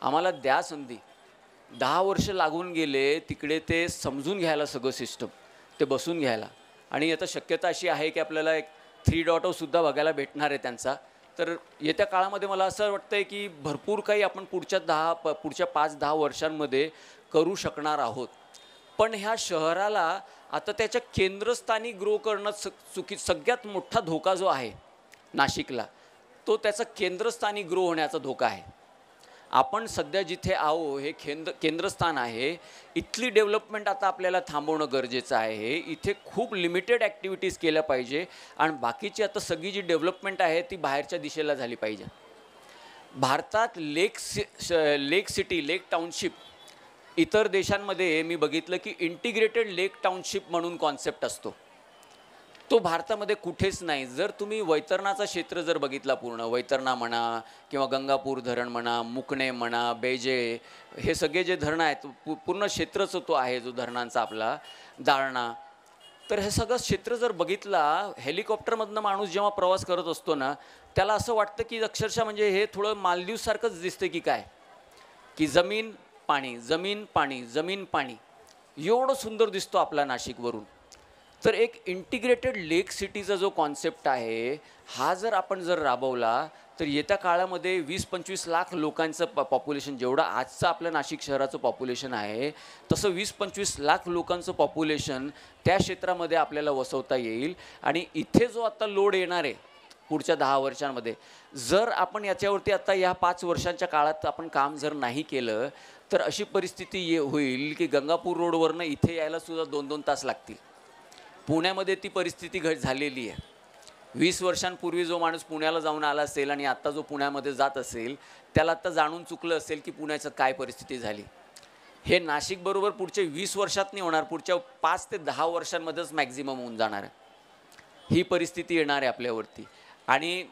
आम्हाला द्या संधी. 10 वर्ष लागून गेले तिकडे ते समजून घ्यायला सगळं सिस्टम, ते बसून घ्यायला. आणि आता शक्यता अशी आहे की आपल्याला एक 3 डॉटरसुद्धा बघायला भेटणार आहे त्यांचा. तर येत्या काळामध्ये मला असं वाटतं आहे की भरपूर काही आपण पुढच्या 5-10 वर्षांमध्ये करू शकणार आहोत. पण ह्या शहराला आता त्याच्या केंद्रस्थानी ग्रो करणं सगळ्यात मोठा धोका जो आहे नाशिकला, तो त्याचा केंद्रस्थानी ग्रो होण्याचा धोका आहे. आपण सध्या जिथे आहो हे केंद्रस्थान आहे. इथली डेव्हलपमेंट आता आपल्याला थांबवणं गरजेचं आहे. इथे खूप लिमिटेड ॲक्टिव्हिटीज केल्या पाहिजे आणि बाकीची आता सगळी जी डेव्हलपमेंट आहे ती बाहेरच्या दिशेला झाली पाहिजे. भारतात लेक सिटी, लेक टाउनशिप, इतर देशांमध्ये मी बघितलं की इंटिग्रेटेड लेक टाउनशिप म्हणून कॉन्सेप्ट असतो. तो भारतामध्ये कुठेच नाही. जर तुम्ही वैतरणाचा क्षेत्र जर बघितला, पूर्ण वैतरणा म्हणा किंवा गंगापूर धरण म्हणा, मुकणे म्हणा, बेजे, हे सगळे जे धरणं आहेत, पूर्ण क्षेत्रच तो आहे जो धरणांचा आपला दारणा. तर हे सगळं क्षेत्र जर बघितला, हेलिकॉप्टरमधनं माणूस जेव्हा प्रवास करत असतो ना, त्याला असं वाटतं की अक्षरशः म्हणजे हे थोडं मालदीवसारखंच दिसतं की काय, की जमीन पाणी, जमीन पाणी, जमीन पाणी, एवढं सुंदर दिसतो आपला नाशिकवरून. तर एक इंटिग्रेटेड लेक सिटीचा जो कॉन्सेप्ट आहे हा जर आपण राबवला तर येत्या काळामध्ये 20-25 लाख लोकांचं पॉप्युलेशन, जेवढं आजचं आपलं नाशिक शहराचं पॉप्युलेशन आहे तसं 20-25 लाख लोकांचं पॉप्युलेशन त्या क्षेत्रामध्ये आपल्याला वसवता येईल. आणि इथे जो आता लोड येणार आहे पुढच्या 10 वर्षांमध्ये, जर आपण याच्यावरती आता या 5 वर्षांच्या काळात आपण काम जर नाही केलं तर अशी परिस्थिती होईल की गंगापूर रोडवरनं इथे यायला सुद्धा 2-2 तास लागतील. पुण्यामध्ये ती परिस्थिती झालेली आहे. 20 वर्षांपूर्वी जो माणूस पुण्याला जाऊन आला असेल आणि आत्ता जो पुण्यामध्ये जात असेल त्याला आत्ता जाणून चुकलं असेल की पुण्याचं काय परिस्थिती झाली. हे नाशिकबरोबर पुढच्या 20 वर्षात नाही होणार, पुढच्या 5 ते 10 वर्षांमध्येच मॅक्झिमम होऊन जाणार आहे. ही परिस्थिती येणार आहे आपल्यावरती. आणि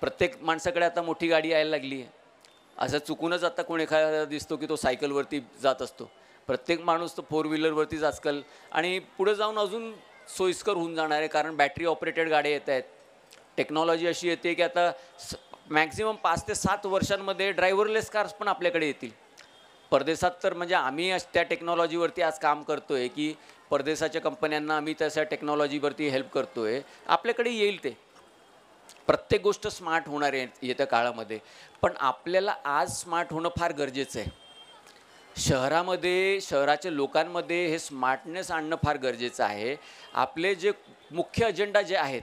प्रत्येक माणसाकडे आता मोठी गाडी यायला लागली आहे. असं चुकूनच आता कोण एखादा दिसतो की तो सायकलवरती जात असतो. प्रत्येक माणूस तो 4 व्हीलरवरतीच आजकाल, आणि पुढे जाऊन अजून सोयीस्कर होऊन जाणार आहे कारण बॅटरी ऑपरेटेड गाड्या येत आहेत. टेक्नॉलॉजी अशी येते की आता मॅक्झिमम 5 ते 7 वर्षांमध्ये ड्रायव्हरलेस कार्स पण आपल्याकडे येतील. परदेशात तर म्हणजे आम्ही त्या टेक्नॉलॉजीवरती आज काम करतो आहे की परदेशाच्या कंपन्यांना आम्ही तशा टेक्नॉलॉजीवरती हेल्प करतो आहे. आपल्याकडे येईल ते. प्रत्येक गोष्ट स्मार्ट होणार आहे येत्या काळामध्ये. पण आपल्याला आज स्मार्ट होणं फार गरजेचं आहे. शहरामध्ये, शहराच्या लोकांमध्ये हे स्मार्टनेस आणणं फार गरजेचं आहे. आपले जे मुख्य अजेंडा जे आहेत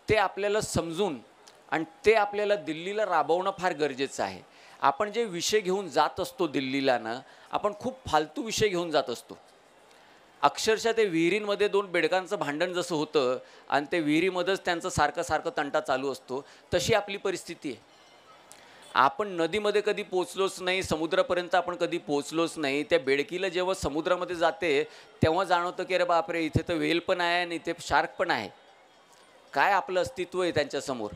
ते आपल्याला समजून आणि ते आपल्याला दिल्लीला राबवणं फार गरजेचं आहे. आपण जे विषय घेऊन जात असतो दिल्लीला ना, आपण खूप फालतू विषय घेऊन जात असतो. अक्षरशः ते विहिरींमध्ये 2 बेडकांचं भांडण जसं होतं आणि ते विहिरीमध्येच त्यांचं सारखं तंटा चालू असतो, तशी आपली परिस्थिती आहे. आपण नदीमध्ये कधी पोचलोच नाही, समुद्रापर्यंत आपण कधी पोचलोच नाही. त्या बेडकीला जेव्हा समुद्रामध्ये जाते तेव्हा जाणवतं की अरे बापरे, इथे तर व्हेल पण आहे आणि इथे शार्क पण आहे. काय आपलं अस्तित्व आहे त्यांच्यासमोर.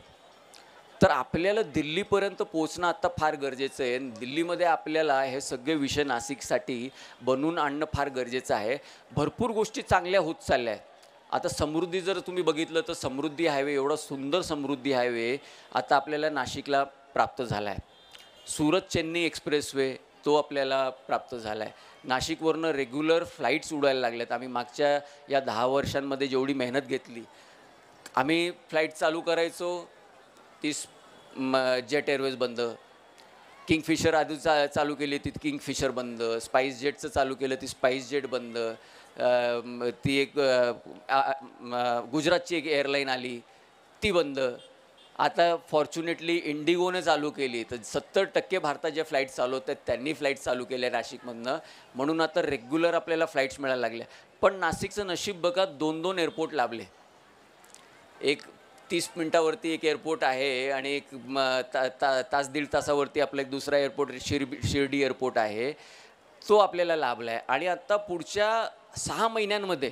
तर आपल्याला दिल्लीपर्यंत पोचणं आत्ता फार गरजेचं आहे. दिल्लीमध्ये आपल्याला हे सगळे विषय नाशिकसाठी बनवून आणणं फार गरजेचं आहे. भरपूर गोष्टी चांगल्या होत चालल्या आहेत. आता समृद्धी जर तुम्ही बघितलं तर समृद्धी हायवे, एवढा सुंदर समृद्धी हायवे आता आपल्याला नाशिकला प्राप्त झाला आहे. सुरत चेन्नई एक्सप्रेसवे तो आपल्याला प्राप्त झाला आहे. नाशिकवरनं रेग्युलर फ्लाईट्स उडायला लागल्यात. आम्ही मागच्या या 10 वर्षांमध्ये जेवढी मेहनत घेतली, आम्ही फ्लाईट चालू करायचो, ती जेट एअरवेज बंद, किंगफिशर आधी चालू केली ती किंगफिशर बंद, स्पाइस जेटचं चालू केलं ती स्पाइस जेट बंद, ती एक गुजरातची एक एअरलाईन आली ती बंद. आता फॉर्च्युनेटली इंडिगोने चालू केली, तर 70% भारतात ज्या फ्लाईट चालू होत आहेत त्यांनी फ्लाईट चालू केल्या नाशिकमधनं, म्हणून आता रेग्युलर आपल्याला फ्लाईट्स मिळायला लागल्या. पण नाशिकचं नशीब बघा, 2 एअरपोर्ट लाभले. एक 30 मिनिटावरती एक एअरपोर्ट आहे आणि एक तास दीड तासावरती आपला एक दुसरा एअरपोर्ट शिर्डी एअरपोर्ट आहे, तो आपल्याला लाभला आहे. आणि आत्ता पुढच्या 6 महिन्यांमध्ये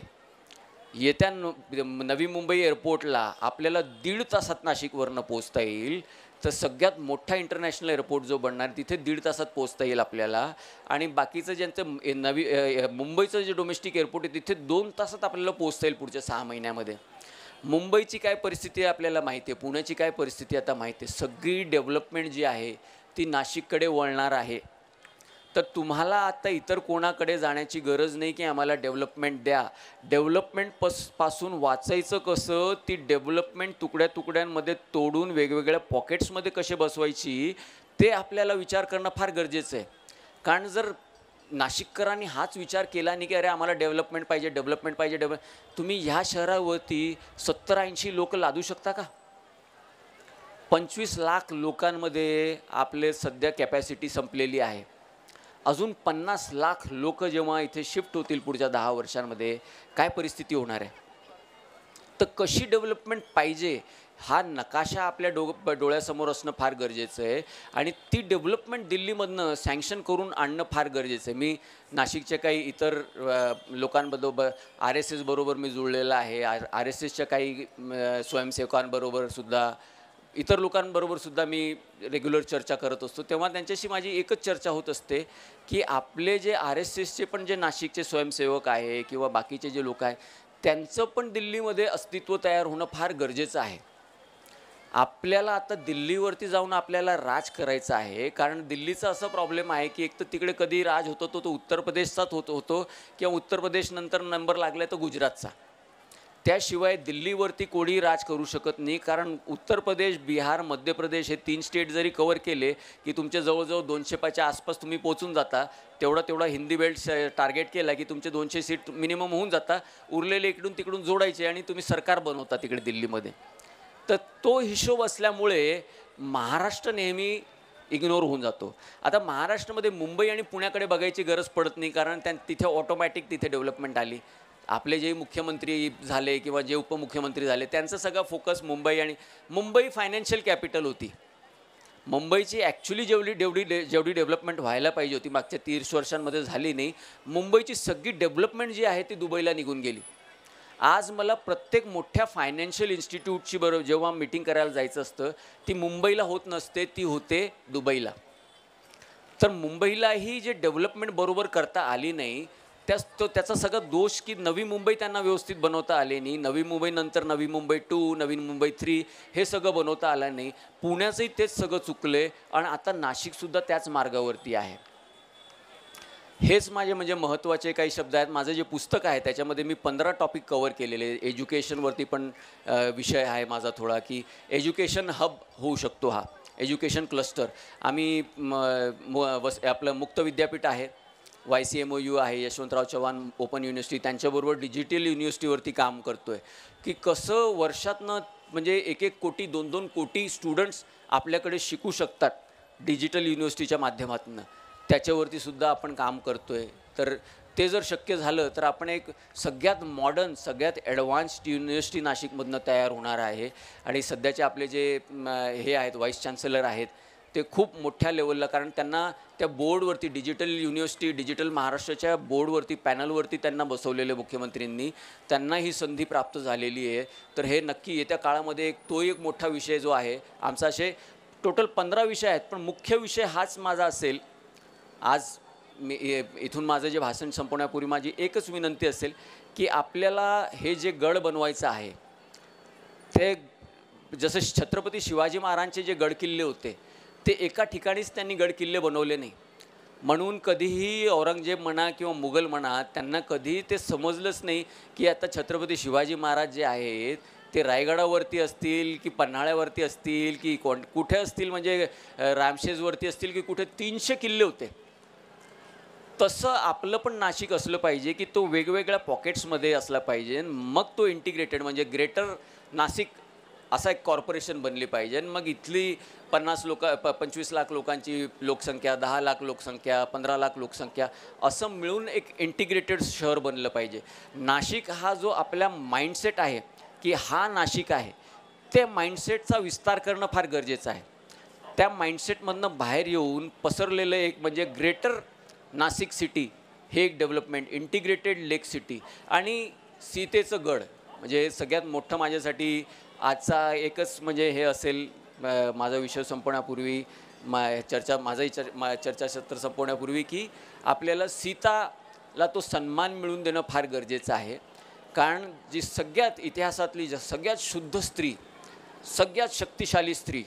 येत्या नवी मुंबई एअरपोर्टला आपल्याला 1.5 तासात नाशिकवरनं पोचता येईल. तर सगळ्यात मोठा इंटरनॅशनल एअरपोर्ट जो बनणार तिथे 1.5 तासात पोचता येईल आपल्याला. आणि बाकीचं ज्यांचं मुंबईचं जे डोमेस्टिक एअरपोर्ट आहे तिथे 2 तासात आपल्याला पोचता येईल पुढच्या 6 महिन्यामध्ये. मुंबईची काय परिस्थिती आहे आपल्याला माहिती आहे, पुण्याची काय परिस्थिती आता माहिती आहे. सगळी डेव्हलपमेंट जी आहे ती नाशिककडे वळणार आहे. तर तुम्हाला आता इतर कोणाकडे जाण्याची गरज नाही की आम्हाला डेव्हलपमेंट द्या. डेव्हलपमेंट पासून वाचायचं कसं, ती डेव्हलपमेंट तुकड्यांमध्ये तोडून वेगवेगळ्या पॉकेट्समध्ये कसे बसवायची ते आपल्याला विचार करणं फार गरजेचं आहे. कारण जर नाशिककरांनी हाच विचार केला नाही की अरे आम्हाला डेव्हलपमेंट पाहिजे, तुम्ही ह्या शहरावरती 70-80 लोक लादू शकता का? 25 लाख लोकांमध्ये आपले सध्या कॅपॅसिटी संपलेली आहे. अजून 50 लाख लोक जेव्हा इथे शिफ्ट होतील पुढच्या 10 वर्षांमध्ये, काय परिस्थिती होणार आहे? तर कशी डेव्हलपमेंट पाहिजे हा नकाशा आपल्या डोळ्यासमोर असणं फार गरजेचं आहे. आणि ती डेव्हलपमेंट दिल्लीमधनं सँक्शन करून आणणं फार गरजेचं आहे. मी नाशिकच्या काही इतर लोकांबरोबर RSS बरोबर मी जुळलेला आहे. RSSच्या काही स्वयंसेवकांबरोबर सुद्धा, इतर लोकांबरोबर सुद्धा मी रेग्युलर चर्चा करत असतो. तेव्हा त्यांच्याशी माझी एकच चर्चा होत असते की आपले जे RSSचे पण जे नाशिकचे स्वयंसेवक आहे किंवा बाकीचे जे लोक आहेत त्यांचं पण दिल्लीमध्ये अस्तित्व तयार होणं फार गरजेचं आहे. आपल्याला आता दिल्लीवरती जाऊन आपल्याला राज करायचं आहे. कारण दिल्लीचा असा प्रॉब्लेम आहे की एक तर तिकडे कधी राज होतो तो उत्तर प्रदेशचाच होतो किंवा उत्तर प्रदेश नंतर नंबर लागला तर गुजरातचा. त्याशिवाय दिल्लीवरती कोणी राज करू शकत नाही. कारण उत्तर प्रदेश, बिहार, मध्य प्रदेश हे 3 स्टेट जरी कवर केले की तुमच्या जवळजवळ 200च्या आसपास तुम्ही पोचून जाता. तेवढा हिंदी बेल्ट टार्गेट केला की तुमचे 200 सीट मिनिमम होऊन जाता. उरलेले इकडून तिकडून जोडायचे आणि तुम्ही सरकार बनवता तिकडे दिल्लीमध्ये. तर तो हिशोब असल्यामुळे महाराष्ट्र नेहमी इग्नोर होऊन जातो. आता महाराष्ट्रामध्ये मुंबई आणि पुण्याकडे बघायची गरज पडत नाही, कारण तिथे ऑटोमॅटिक तिथे डेव्हलपमेंट आली. आपले जे मुख्यमंत्री झाले किंवा जे उपमुख्यमंत्री झाले त्यांचा सगळा फोकस मुंबई फायनान्शियल कॅपिटल होती. मुंबईची ॲक्च्युली जेवढी डेव्हलपमेंट व्हायला पाहिजे होती मागच्या 30 वर्षांमध्ये झाली नाही. मुंबईची सगळी डेव्हलपमेंट जी आहे ती दुबईला निघून गेली. आज मला प्रत्येक मोठ्या फायनान्शियल इन्स्टिट्यूटची जेव्हा मीटिंग करायला जायचं असतं ती मुंबईला होत नसते, ती होते दुबईला. तर मुंबईलाही जे डेव्हलपमेंट बरोबर करता आली नाही त्याचा सगळा दोष की नवी मुंबई त्यांना व्यवस्थित बनवता आले नाही. नवी मुंबई नंतर नवी मुंबई 2, नवी मुंबई 3 हे सगळं बनवता आलं नाही. पुण्याचंही तेच सगळं चुकले आणि आता नाशिकसुद्धा त्याच मार्गावरती आहे. हेच माझे म्हणजे महत्त्वाचे काही शब्द आहेत. माझं जे पुस्तक आहे त्याच्यामध्ये मी 15 टॉपिक कवर केलेले. एज्युकेशनवरती पण विषय आहे माझा थोडा, की एज्युकेशन हब होऊ शकतो हा एज्युकेशन क्लस्टर. आम्ही आपलं मुक्त विद्यापीठ आहे, YCMOU आहे, यशवंतराव चव्हाण ओपन युनिव्हर्सिटी, त्यांच्याबरोबर डिजिटल युनिव्हर्सिटीवरती काम करतो आहे की कसं वर्षातनं म्हणजे 1-1 कोटी 2-2 कोटी स्टुडंट्स आपल्याकडे शिकू शकतात डिजिटल युनिव्हर्सिटीच्या माध्यमातून. त्याच्यावरती सुद्धा आपण काम करतो आहे. तर ते जर शक्य झालं तर आपण एक सगळ्यात मॉडर्न सगळ्यात ॲडव्हान्स्ड युनिव्हर्सिटी नाशिकमधनं तयार होणार आहे. आणि सध्याचे आपले जे हे आहेत व्हाईस चान्सलर आहेत ते खूप मोठ्या लेवलला, कारण त्यांना त्या बोर्डवरती डिजिटल युनिव्हर्सिटी डिजिटल महाराष्ट्राच्या बोर्डवरती पॅनलवरती त्यांना बसवलेले मुख्यमंत्र्यांनी, त्यांना ही संधी प्राप्त झालेली आहे. तर हे नक्की येत्या काळामध्ये तो एक मोठा विषय जो आहे आमचा, असे टोटल 15 विषय आहेत पण मुख्य विषय हाच माझा असेल. आज मी इथून माझं जे भाषण संपवण्यापूर्वी माझी एकच विनंती असेल की आपल्याला हे जे गड बनवायचं आहे ते जसं छत्रपती शिवाजी महाराजांचे जे गडकिल्ले होते ते एका ठिकाणीच त्यांनी गडकिल्ले बनवले नाही. म्हणून कधीही औरंगजेब म्हणा किंवा मुघल म्हणा त्यांना कधीही ते समजलंच नाही की आता छत्रपती शिवाजी महाराज जे आहेत ते रायगडावरती असतील की पन्हाळ्यावरती असतील की कुठे असतील, म्हणजे रामशेजवरती असतील की कुठे 300 किल्ले होते. तसं आपलं पण नाशिक असलं पाहिजे की तो वेगवेगळ्या पॉकेट्समध्ये असला पाहिजे. मग तो इंटिग्रेटेड म्हणजे ग्रेटर नाशिक असा एक कॉर्पोरेशन बनली पाहिजे. मग इथली 25 लाख लोकांची लोकसंख्या, 10 लाख लोकसंख्या, 15 लाख लोकसंख्या असं मिळून एक इंटिग्रेटेड शहर बनलं पाहिजे. नाशिक हा जो आपला माइंडसेट आहे की हा नाशिक आहे, त्या माइंडसेटचा विस्तार करणं फार गरजेचं आहे. त्या माइंडसेटमधनं बाहेर येऊन पसरलेलं एक म्हणजे ग्रेटर नाशिक सिटी हे एक डेव्हलपमेंट, इंटिग्रेटेड लेक सिटी आणि सीतेचं गड म्हणजे सगळ्यात मोठं माझ्यासाठी आजचा एकच म्हणजे हे असेल. माझा विषय संपवण्यापूर्वी चर्चासत्र संपवण्यापूर्वी की आपल्याला सीताला तो सन्मान मिळवून देणं फार गरजेचं आहे. कारण जी सगळ्यात इतिहासातली सगळ्यात शुद्ध स्त्री, सगळ्यात शक्तिशाली स्त्री,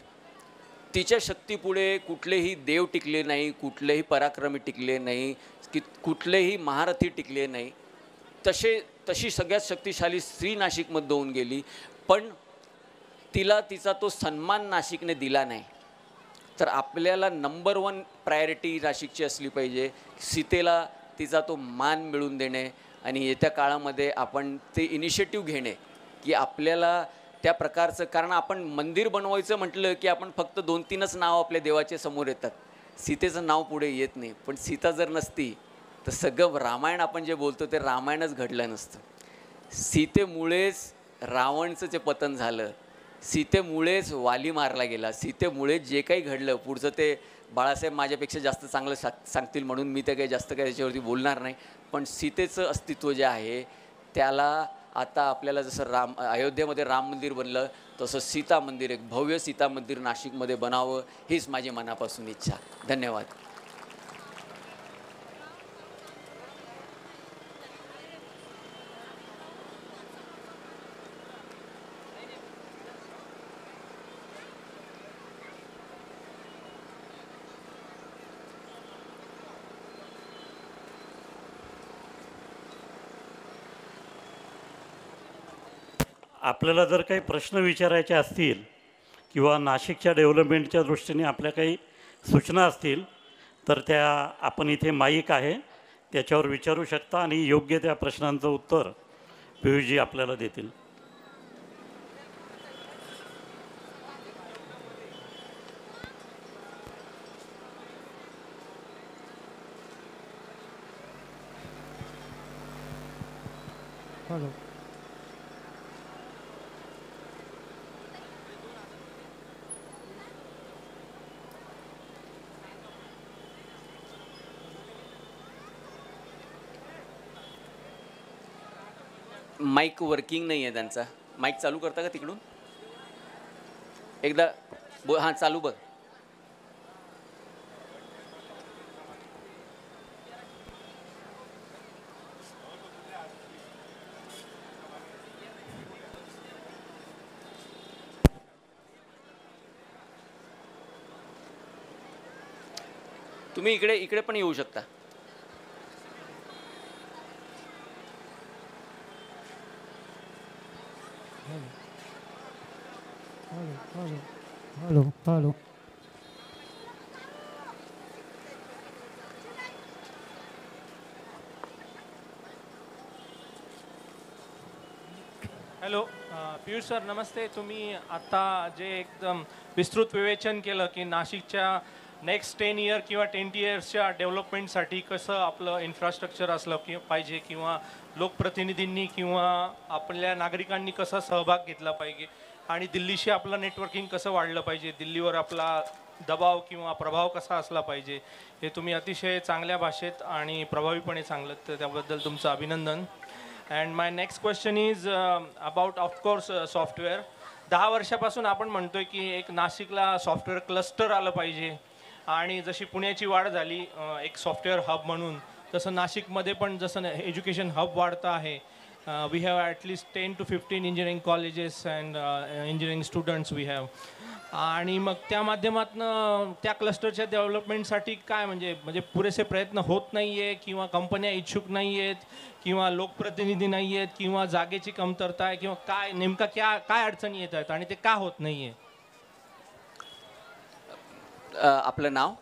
तिच्या शक्तीपुढे कुठलेही देव टिकले नाही, कुठलेही पराक्रमी टिकले नाही, की कुठलेही महारथी टिकले नाही. तशी सगळ्यात शक्तिशाली स्त्री नाशिकमध्ये होऊन गेली, पण तिला तिचा तो सन्मान नाशिकने दिला नाही. तर आपल्याला नंबर 1 प्रायोरिटी नाशिकची असली पाहिजे, सीतेला तिचा तो मान मिळवून देणे आणि येत्या काळामध्ये आपण ते इनिशिएटिव्ह घेणे की आपल्याला त्या प्रकारचं, कारण आपण मंदिर बनवायचं म्हटलं की आपण फक्त 2-3च नाव आपल्या देवाचे समोर येतात, सीतेचं नाव पुढे येत नाही. पण सीता जर नसती तर सगळं रामायण आपण जे बोलतो ते रामायणच घडलं नसतं. सीतेमुळेच रावणचं जे पतन झालं, सीतेमुळेच वाली मारला गेला, सीतेमुळेच जे काही घडलं पुढचं ते बाळासाहेब माझ्यापेक्षा जास्त चांगलं सांगतील म्हणून मी ते काही जास्त काही याच्यावरती बोलणार नाही. पण सीतेचं अस्तित्व जे आहे त्याला आता आपल्याला जसं अयोध्येमध्ये राम मंदिर बनलं तसं सीता मंदिर, एक भव्य सीता मंदिर नाशिकमध्ये बनावं हीच माझी मनापासून इच्छा. धन्यवाद. आपल्याला जर काही प्रश्न विचारायचे असतील किंवा नाशिकच्या डेव्हलपमेंटच्या दृष्टीने आपल्या काही सूचना असतील तर त्या आपण इथे माईक आहे त्याच्यावर विचारू शकता आणि योग्य त्या प्रश्नांचं उत्तर पियुषजी आपल्याला देतील. हॅलो. माईक वर्किंग नाही आहे त्यांचा. माईक चालू करता का तिकडून एकदा हां चालू बघ. तुम्ही इकडे पण येऊ शकता. Hello hello. Hello Piyush sir नमस्ते. तुम्ही आता जे एकदम विस्तृत विवेचन केलं की नाशिकच्या नेक्स्ट 10 इयर किंवा 10 इयर्सच्या डेव्हलपमेंटसाठी कसं आपलं इन्फ्रास्ट्रक्चर असलं पाहिजे किंवा लोकप्रतिनिधींनी किंवा आपल्या नागरिकांनी कसा सहभाग घेतला पाहिजे आणि दिल्लीशी आपलं नेटवर्किंग कसं वाढलं पाहिजे, दिल्लीवर आपला दबाव किंवा प्रभाव कसा असला पाहिजे, हे तुम्ही अतिशय चांगल्या भाषेत आणि प्रभावीपणे सांगलं, तर त्याबद्दल तुमचं अभिनंदन. And my next question is about of course software. 10 वर्षापासून आपण म्हणतोय की एक नाशिकला सॉफ्टवेअर क्लस्टर आलं पाहिजे आणि जशी पुण्याची वाढ झाली एक सॉफ्टवेअर हब म्हणून, तसं नाशिकमध्ये पण जसं एज्युकेशन हब वाढतं आहे. We have at least 10 to 15 engineering colleges and engineering students we have. आणि मग त्या माध्यमातून त्या क्लस्टरच्या डेव्हलपमेंटसाठी काय म्हणजे पुरेसे प्रयत्न होत नाही आहे किंवा कंपन्या इच्छुक नाही आहेत किंवा लोकप्रतिनिधी नाही आहेत किंवा जागेची कमतरता आहे किंवा काय नेमका काय अडचणी येत आहेत आणि ते का होत नाही आहे? आपलं नाव?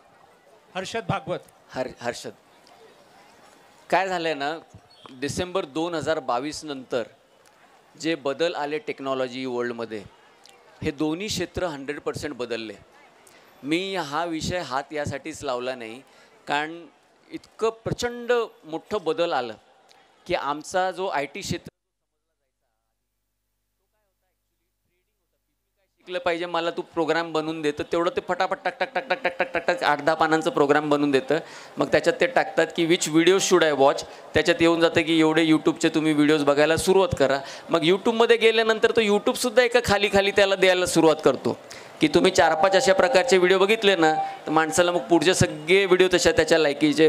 हर्षद भागवत. हर्षद. काय झालं आहे ना, डिसेंबर 2022 नंतर जे बदल आले टेक्नॉलॉजी वर्ल्डमध्ये, हे दोन्ही क्षेत्र 100% बदलले. मी हा विषय हात यासाठीच लावला नाही कारण इतकं प्रचंड मोठं बदल आलं की आमचा जो IT क्षेत्र शिकलं पाहिजे, मला तू प्रोग्राम बनवून देतं, तेवढं ते फटाफट टाक टाक टाक टाक टाक टाक टाक टाक 8-10 पानांचं प्रोग्राम बनवून देतं. मग त्याच्यात ते टाकतात की which video should I watch, त्याच्यात येऊन जातं की एवढे यूट्यूबचे तुम्ही व्हिडिओज बघायला सुरुवात करा. मग यूट्यूबमध्ये गेल्यानंतर तो यूट्यूबसुद्धा एका खाली त्याला द्यायला सुरुवात करतो की तुम्ही 4-5 अशा प्रकारचे व्हिडिओ बघितले ना, तर माणसाला मग पुढचे सगळे व्हिडिओ त्याच्या लायकीचे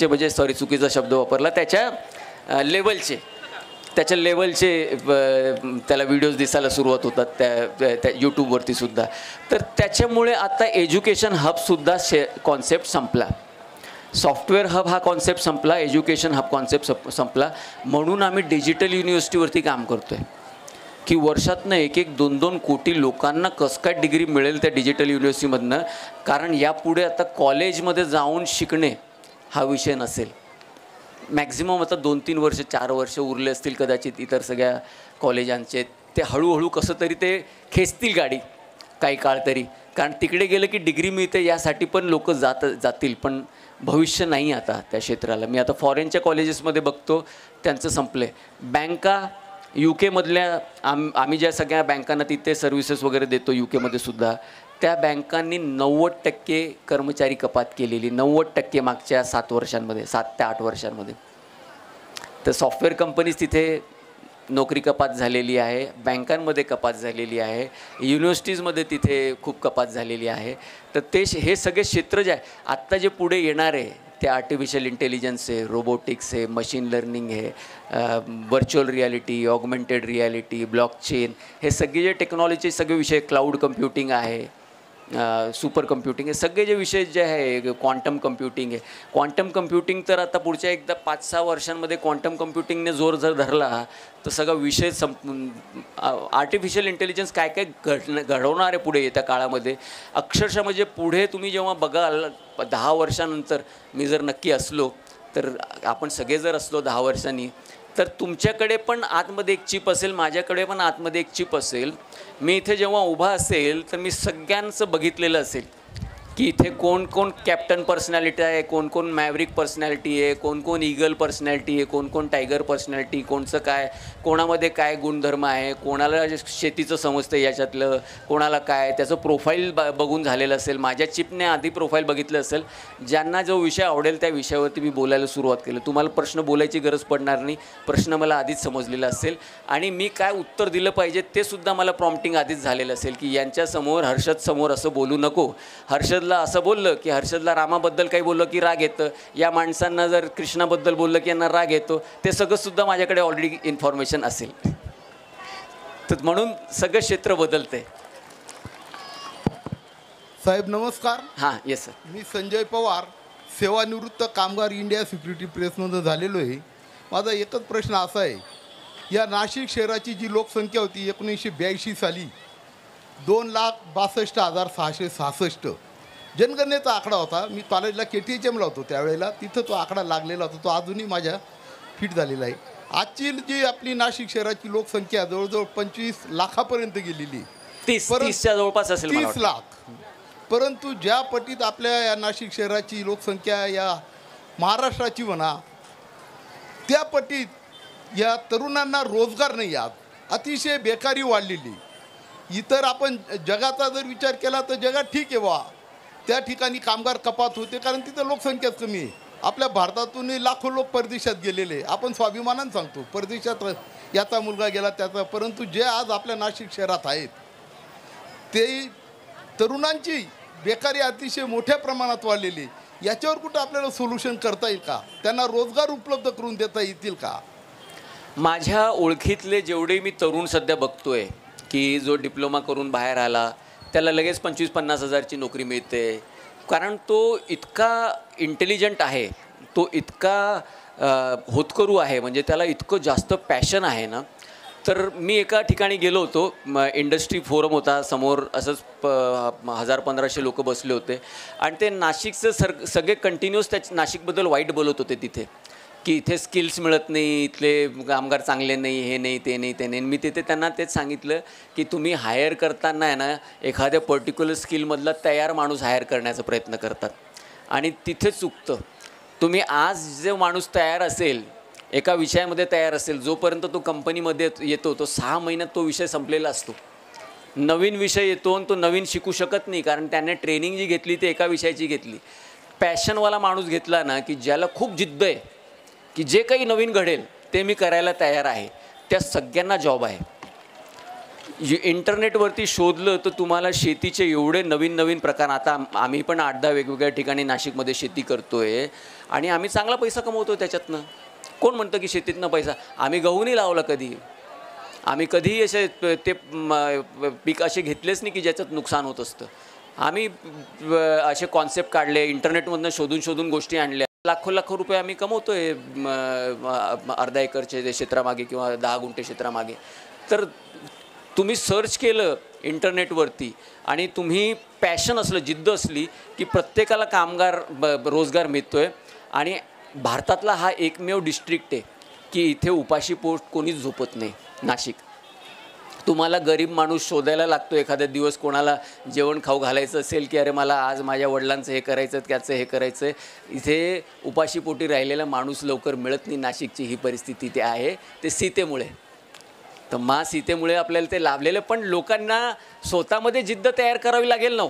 म्हणजे चुकीचा शब्द वापरला, त्याच्या लेवलचे त्याला व्हिडिओज दिसायला सुरुवात होतात त्या यूट्यूबवरती सुद्धा. तर त्याच्यामुळे आता एज्युकेशन हबसुद्धा कॉन्सेप्ट संपला, सॉफ्टवेअर हब हा कॉन्सेप्ट संपला, एज्युकेशन हब कॉन्सेप्ट संपला. म्हणून आम्ही डिजिटल युनिव्हर्सिटीवरती काम करतो आहे की वर्षातनं 1-2 कोटी लोकांना कसं काय डिग्री मिळेल त्या डिजिटल युनिव्हर्सिटीमधनं. कारण यापुढे आता कॉलेजमध्ये जाऊन शिकणे हा विषय नसेल. मॅक्झिमम आता 2-3 वर्ष 4 वर्ष उरले असतील कदाचित इतर सगळ्या कॉलेजांचे. ते हळूहळू कसं तरी ते खेचतील गाडी काही काळ तरी, कारण तिकडे गेलं की डिग्री मिळते यासाठी पण लोक जातील, पण भविष्य नाही आता त्या क्षेत्राला. मी आता फॉरेनच्या कॉलेजेसमध्ये बघतो त्यांचं संपलं आहे. बँका UK-मधल्या आम्ही ज्या सगळ्या बँकांना तिथे सर्व्हिसेस वगैरे देतो UK-मध्ये सुद्धा, त्या बँकांनी 90% कर्मचारी कपात केलेली, 90% मागच्या 7 वर्षांमध्ये, 7 ते 8 वर्षांमध्ये. तर सॉफ्टवेअर कंपनीज तिथे नोकरी कपात झालेली आहे, बँकांमध्ये कपात झालेली आहे, युनिव्हर्सिटीजमध्ये तिथे खूप कपात झालेली आहे. तर हे सगळे क्षेत्र जे आहे आत्ता जे पुढे येणार आहे ते आर्टिफिशियल इंटेलिजन्स आहे, रोबोटिक्स आहे, मशीन लर्निंग आहे, virtual reality, augmented reality, blockchain, हे सगळे जे टेक्नॉलॉजीचे सगळे विषय, क्लाउड कम्प्युटिंग आहे, सुपर कम्प्युटिंग, हे सगळे जे विषय जे आहे, क्वांटम कम्प्युटिंग आहे. क्वांटम कम्प्युटिंग तर आता पुढच्या 5-6 वर्षांमध्ये क्वांटम कम्प्युटिंगने जोर जर धरला तर सगळा विषय आर्टिफिशियल इंटेलिजन्स काय घडवणार आहे पुढे येत्या काळामध्ये. अक्षरशः म्हणजे पुढे तुम्ही जेव्हा बघाल 10 वर्षानंतर, मी जर नक्की असलो तर, आपण सगळे जर असलो 10 वर्षांनी, तर तुमच्याकडे पण आतमध्ये एक चिप असेल, माझ्याकडे पण आतमध्ये एक चिप असेल. मी इथे जेव्हा उभा असेल तर मी सगळ्यांचं बघितलेलं असेल की इथे कोण कोण कॅप्टन पर्सनॅलिटी आहे, कोण कोण मॅवरिक पर्सनॅलिटी आहे, कोण कोण ईगल पर्सनॅलिटी आहे, कोण कोण टायगर पर्सनॅलिटी, कोणचं काय, कोणामध्ये काय गुणधर्म आहे, कोणाला शेतीचं समजतं याच्यातलं, कोणाला काय, त्याचं प्रोफाईल बघून झालेलं असेल. माझ्या चिपने आधी प्रोफाईल बघितलं असेल. ज्यांना जो विषय आवडेल त्या विषयावरती मी बोलायला सुरुवात केली. तुम्हाला प्रश्न बोलायची गरज पडणार नाही, प्रश्न मला आधीच समजलेला असेल आणि मी काय उत्तर दिलं पाहिजे ते सुद्धा मला प्रॉम्प्टिंग आधीच झालेलं असेल की यांच्यासमोर, हर्षद समोर असं बोलू नको. हर्षदला असं बोललं की हर्षदला रामाबद्दल काही बोललं की राग येतं, या माणसांना जर कृष्णाबद्दल बोललं की यांना राग येतो, ते सगळंसुद्धा माझ्याकडे ऑलरेडी इन्फॉर्मेशन असेल. तर म्हणून सगळं क्षेत्र बदलतंय. साहेब नमस्कार. हां, येस सर. मी संजय पवार, सेवानिवृत्त कामगार इंडिया सिक्युरिटी प्रेसमधून झालेलो आहे. माझा एकच प्रश्न असा आहे, या नाशिक शहराची जी लोकसंख्या होती 1982 साली 2,62,666 जनगणनेचा आकडा होता. मी कॉलेजला KTHMला होतो त्यावेळेला, तिथं तो आकडा लागलेला होता. तो अजूनही माझ्या फिट झालेला आहे. आजची जी आपली नाशिक शहराची लोकसंख्या जवळजवळ 25 लाखापर्यंत गेलेली, 30च्या जवळपास असेल. 30 लाख. परंतु ज्या पटीत आपल्या या नाशिक शहराची लोकसंख्या या महाराष्ट्राची म्हणा, त्या पटीत या तरुणांना रोजगार नाही आहेत, अतिशय बेकारी वाढलेली. इतर आपण जगाचा जर विचार केला तर जगात ठीक आहे बा, त्या ठिकाणी कामगार कपात होते कारण तिथं लोकसंख्याच कमी आहे. आपल्या भारतातून लाखो लोक परदेशात गेलेले, आपण स्वाभिमानानं सांगतो परदेशात याचा मुलगा गेला त्याचा, परंतु जे आज आपल्या नाशिक शहरात आहेत ते तरुणांची बेकारी अतिशय मोठ्या प्रमाणात वाढलेली. याच्यावर कुठं आपल्याला सोल्युशन करता येईल का? त्यांना रोजगार उपलब्ध करून देता येतील का? माझ्या ओळखीतले जेवढे मी तरुण सध्या बघतोय की जो डिप्लोमा करून बाहेर आला त्याला लगेच 25-50 हजारची नोकरी मिळते, कारण तो इतका इंटेलिजंट आहे, तो इतका होतकरू आहे, म्हणजे त्याला इतकं जास्त पॅशन आहे ना. तर मी एका ठिकाणी गेलो होतो, इंडस्ट्री फोरम होता, समोर असंच 1000-1500 लोक बसले होते आणि ते नाशिकचं सगळे कंटिन्यूस नाशिकबद्दल वाईट बोलत होते तिथे, की इथे स्किल्स मिळत नाही, इथले कामगार चांगले नाही, हे नाही ते नाही ते नाही. मी तिथे त्यांना तेच सांगितलं की तुम्ही हायर करताना आहे ना एखाद्या पर्टिक्युलर स्किलमधला तयार माणूस हायर करण्याचा प्रयत्न करतात आणि तिथे चुकतं. तुम्ही आज जो माणूस तयार असेल, एका विषयामध्ये तयार असेल, जोपर्यंत तो कंपनीमध्ये येतो तो 6 महिन्यात तो विषय संपलेला असतो. नवीन विषय येतो आणि तो नवीन शिकू शकत नाही, कारण त्याने ट्रेनिंग जी घेतली ती एका विषयाची घेतली. पॅशनवाला माणूस घेतला ना की ज्याला खूप जिद्द आहे की जे काही नवीन घडेल ते मी करायला तयार आहे, त्या सगळ्यांना जॉब आहे. इंटरनेटवरती शोधलं तर तुम्हाला शेतीचे एवढे नवीन नवीन प्रकार. आता आम्ही पण 8-10 वेगवेगळ्या ठिकाणी नाशिकमध्ये शेती करतो आहे आणि आम्ही चांगला पैसा कमवतो त्याच्यातनं. कोण म्हणतं की शेतीतनं पैसा? आम्ही गहू नाही लावला कधी, आम्ही कधीही असे ते पीक असे घेतलेच नाही की ज्याच्यात नुकसान होत असतं. आम्ही असे कॉन्सेप्ट काढले, इंटरनेटमधनं शोधून गोष्टी आणल्या. लाखो रुपये आम्ही कमवतो आहे अर्धा एकरचे क्षेत्रामागे किंवा 10 गुंठे क्षेत्रामागे. तर तुम्ही सर्च केलं इंटरनेटवरती आणि तुम्ही पॅशन असलं, जिद्द असली की प्रत्येकाला कामगार रोजगार मिळतो आहे. आणि भारतातला हा एकमेव डिस्ट्रिक्ट आहे की इथे उपाशी पोट कोणीच झोपत नाही. नाशिक, तुम्हाला गरीब माणूस शोधायला लागतो एखाद्या दिवस, कोणाला जेवण खाऊ घालायचं असेल की अरे मला आज माझ्या वडिलांचं हे करायचं, त्याचं हे करायचं आहे. इथे उपाशीपोटी राहिलेला माणूस लवकर मिळत नाही. नाशिकची ही परिस्थिती ते आहे, ते सीतेमुळे. तर सीतेमुळे आपल्याला ते लाभलेलं, पण लोकांना स्वतःमध्ये जिद्द तयार करावी लागेल ना.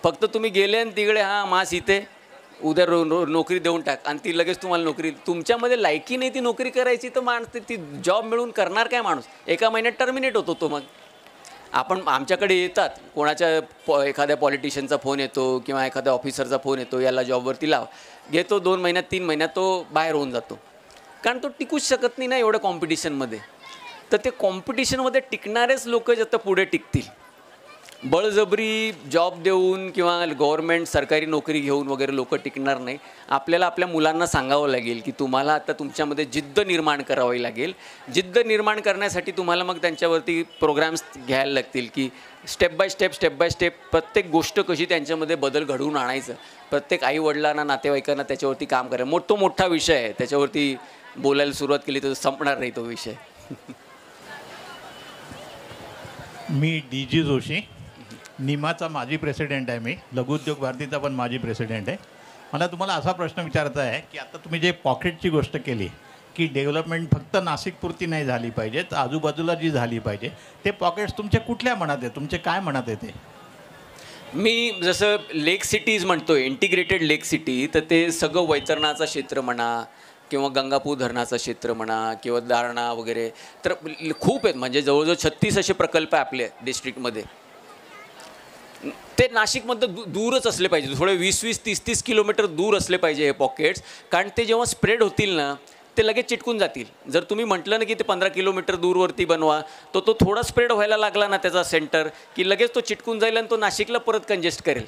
फक्त तुम्ही गेले आणि तिकडे सीते उद्या नोकरी देऊन टाक आणि ती लगेच तुम्हाला नोकरी, तुमच्यामध्ये लायकी नाही ती नोकरी करायची, तर माणूस ती जॉब मिळून करणार काय माणूस? एका महिन्यात टर्मिनेट होतो तो. मग आपण आमच्याकडे येतात, कोणाच्या एखाद्या पॉलिटिशियनचा फोन येतो किंवा एखाद्या ऑफिसरचा फोन येतो, याला जॉबवरती लाव, घेतो 2 महिन्यात 3 महिन्यात तो बाहेर होऊन जातो, कारण तो टिकूच शकत नाही ना एवढ्या कॉम्पिटिशनमध्ये. तर ते कॉम्पिटिशनमध्ये टिकणारेच लोक आता पुढे टिकतील. बळजबरी जॉब देऊन किंवा गव्हर्मेंट सरकारी नोकरी घेऊन वगैरे लोक टिकणार नाही. आपल्याला आपल्या मुलांना सांगावं लागेल की तुम्हाला आता तुमच्यामध्ये जिद्द निर्माण करावी लागेल. जिद्द निर्माण करण्यासाठी तुम्हाला मग त्यांच्यावरती प्रोग्राम्स घ्यायला लागतील की स्टेप बाय स्टेप प्रत्येक गोष्ट कशी त्यांच्यामध्ये बदल घडवून आणायचं. प्रत्येक आईवडिलांना, नातेवाईकांना त्याच्यावरती काम करायला. मोठा विषय आहे, त्याच्यावरती बोलायला सुरुवात केली तर संपणार नाही तो विषय. मी DG जोशी, निमाचा माजी प्रेसिडेंट आहे. मी लघुउद्योग भारतीचा पण माजी प्रेसिडेंट आहे. मला तुम्हाला असा प्रश्न विचारायचा आहे की आता तुम्ही जे पॉकेटची गोष्ट केली की डेव्हलपमेंट फक्त नाशिकपुरती नाही झाली पाहिजे, तर आजूबाजूला जी झाली पाहिजे, ते पॉकेट्स तुमचे कुठल्या मनात आहे, तुमचे काय मनात येते? मी जसं लेक सिटीज म्हणतो, इंटिग्रेटेड लेक सिटी, तर ते सगळं वैतरणाचं क्षेत्र म्हणा किंवा गंगापूर धरणाचं क्षेत्र म्हणा किंवा दारणा वगैरे, तर खूप आहेत. म्हणजे जवळजवळ 36 असे प्रकल्प आहे आपल्या डिस्ट्रिक्टमध्ये. ते नाशिकमधलं दूरच असले पाहिजे, थोडे 20-20, 30-30 किलोमीटर दूर असले पाहिजे हे पॉकेट्स, कारण ते जेव्हा स्प्रेड होतील ना ते लगेच चिटकून जातील. जर तुम्ही म्हटलं ना की ते 15 किलोमीटर दूरवरती बनवा, तो थोडा स्प्रेड व्हायला लागला ना त्याचा सेंटर, की लगेच तो चिटकून जाईल आणि तो नाशिकला परत कंजेस्ट करेल.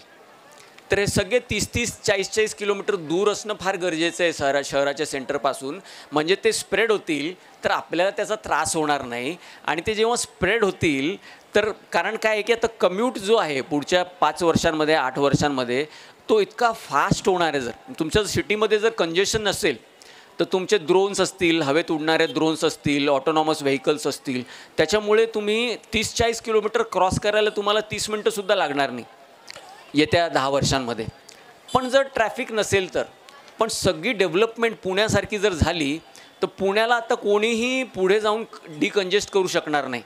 तर हे सगळे 30-30, 40-40 किलोमीटर दूर असणं फार गरजेचं आहे शहराच्या सेंटरपासून. म्हणजे ते स्प्रेड होतील तर आपल्याला त्याचा त्रास होणार नाही. आणि ते जेव्हा स्प्रेड होतील तर, कारण काय आहे की आता कम्यूट जो आहे पुढच्या 5 वर्षांमध्ये 8 वर्षांमध्ये तो इतका फास्ट होणार आहे. जर तुमच्या सिटीमध्ये जर कंजेशन नसेल तर तुमचे ड्रोन्स असतील, हवेत उडणारे ड्रोन्स असतील, ऑटोनॉमस व्हेकल्स असतील, त्याच्यामुळे तुम्ही 30-40 किलोमीटर क्रॉस करायला तुम्हाला 30 मिनटंसुद्धा लागणार नाही. येत्या 10 वर्षांमध्ये. पण जर ट्रॅफिक नसेल तर, पण सगळी डेव्हलपमेंट पुण्यासारखी जर झाली तर पुण्याला आता कोणीही पुढे जाऊन डिकंजेस्ट करू शकणार नाही.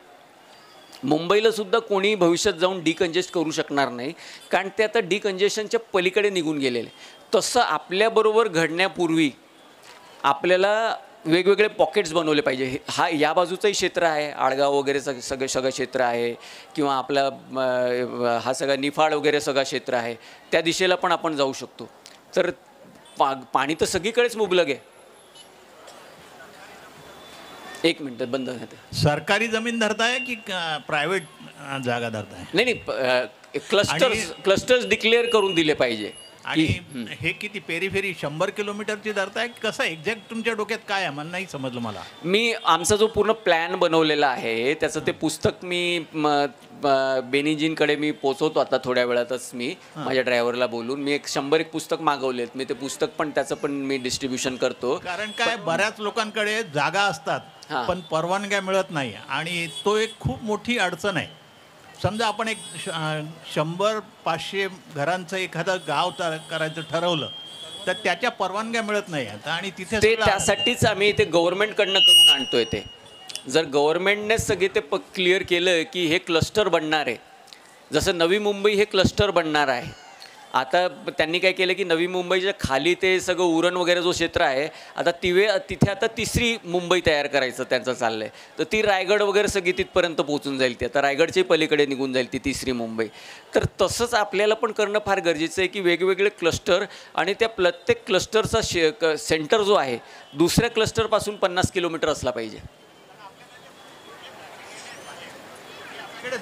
मुंबईला सुद्धा कोणी भविष्यात जाऊन डिकंजेस्ट करू शकणार नाही, कारण ते आता डिकंजेशनच्या पलीकडे निघून गेलेले. तसं आपल्याबरोबर घडण्यापूर्वी आपल्याला वेगवेगळे पॉकेट्स बनवले पाहिजे. हा या बाजूचंही क्षेत्र आहे, आळगाव वगैरे सगळं क्षेत्र आहे, किंवा आपला हा सगळा निफाड वगैरे सगळा क्षेत्र आहे, त्या दिशेला पण आपण जाऊ शकतो. तर पाणी तर सगळीकडेच मुबलक आहे. एक मिनिट बंद होते. सरकारी जमीन धरताय की प्रायव्हेट जागा धरताय? नाही, क्लस्टर्स डिक्लेअर करून दिले पाहिजे. आणि हे किती पेरीफेरी 100 किलोमीटरची धरताय? कसं एक्झॅक्ट तुमच्या डोक्यात काय आहे मला नाही समजलं. मला आमचा जो पूर्ण प्लॅन बनवलेला आहे त्याचं ते पुस्तक मी बेनिजींकडे मी पोचवतो आता थोड्या वेळातच. मी माझ्या ड्रायव्हरला बोलून मी 100 पुस्तक मागवलेत. मी ते पुस्तक पण त्याचं पण मी डिस्ट्रीब्युशन करतो. कारण काय बऱ्याच लोकांकडे जागा असतात पण परवानग्या मिळत नाही, आणि तो एक खूप मोठी अडचण आहे. समजा आपण एक 100-500 घरांचं एखादं गाव करायचं ठरवलं तर त्याच्या परवानग्या मिळत नाही आता, आणि तिथे ते त्यासाठीच आम्ही ते गव्हर्नमेंटकडनं करून आणतोय. ते जर गव्हर्नमेंटनेच सगळे ते क्लिअर केलं की हे क्लस्टर बनणार आहे, जसं नवी मुंबई हे क्लस्टर बनणार आहे. आता त्यांनी काय केलं की नवी मुंबईच्या खाली ते सगळं उरण वगैरे जो क्षेत्र आहे, आता तिथे आता 3री मुंबई तयार करायचं त्यांचं चाललं आहे. तर ती रायगड वगैरे सगळी तिथपर्यंत पोहोचून जाईल. ती आता रायगडच्या पलीकडे निघून जाईल ती 3री मुंबई. तर तसंच आपल्याला पण करणं फार गरजेचं आहे की वेगवेगळे क्लस्टर, आणि त्या प्रत्येक क्लस्टरचा सेंटर जो आहे दुसऱ्या क्लस्टरपासून 50 किलोमीटर असला पाहिजे.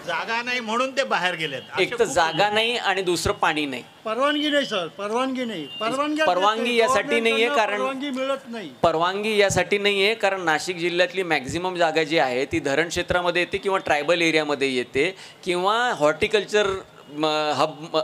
जागा नाही म्हणून ते बाहेर गेलेत. एक तर जागा नाही आणि दुसरं पाणी नाही. परवानगी नाही सर, परवानगी नाही. परवानगी यासाठी नाहीये कारण परवानगी मिळत नाही. परवानगी यासाठी नाहीये कारण नाशिक जिल्ह्यातली मॅक्झिमम जागा जी आहे ती धरण क्षेत्रामध्ये येते, किंवा ट्रायबल एरियामध्ये येते, किंवा हॉर्टिकल्चर हब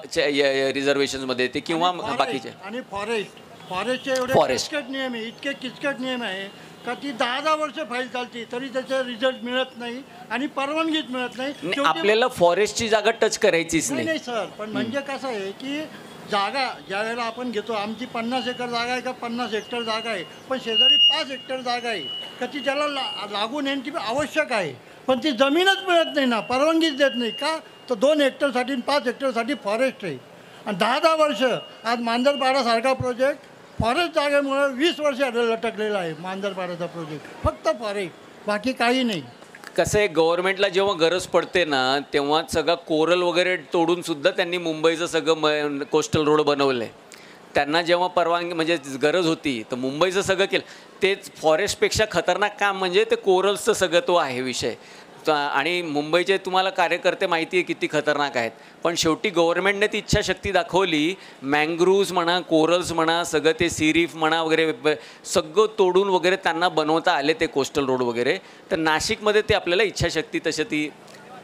रिझर्वेशनमध्ये येते, किंवा बाकीचे. आणि फॉरेस्टचे एवढे किचकट नियम आहे, इतके किचकट नियम आहे का ती 10 वर्ष फाईल चालते तरी त्याचा रिझल्ट मिळत नाही आणि परवानगीच मिळत नाही. आपल्याला फॉरेस्टची जागा टच करायचीच नाही सर. पण म्हणजे कसं आहे की जागा ज्या वेळेला आपण घेतो, आमची 50 एकर जागा आहे का 50 हेक्टर जागा आहे, पण शेजारी 5 हेक्टर जागा आहे का ती त्याला लागून येण्याची आवश्यक आहे, पण ती जमीनच मिळत नाही ना, परवानगीच देत नाही का. तर 2 हेक्टरसाठी 5 हेक्टरसाठी फॉरेस्ट आहे. आणि 10 वर्ष आज मांजरपाडासारखा प्रोजेक्ट फॉरेस्ट जागेमुळे 20 वर्ष लटकलेला आहे. मांजरपाडाचा प्रोजेक्ट फक्त फॉरेस्ट, बाकी काही नाही. कसं आहे, गव्हर्नमेंटला जेव्हा गरज पडते ना तेव्हा सगळं कोरल वगैरे तोडून सुद्धा त्यांनी मुंबईचं सगळं कोस्टल रोड बनवलं आहे. त्यांना जेव्हा परवानगी म्हणजे गरज होती तर मुंबईचं सगळं केलं. तेच फॉरेस्टपेक्षा खतरनाक काम म्हणजे ते कोरल्सचं सगळं तो आहे विषय. आणि मुंबईचे तुम्हाला कार्यकर्ते माहिती आहे किती खतरनाक आहेत, पण शेवटी गव्हर्नमेंटने ती इच्छाशक्ती दाखवली. मँग्रूव्ज म्हणा, कोरल्स म्हणा, सगळं ते सी रीफ म्हणा वगैरे सगळं तोडून वगैरे त्यांना बनवता आले ते कोस्टल रोड वगैरे. तर नाशिकमध्ये ते आपल्याला इच्छाशक्ती तशी ती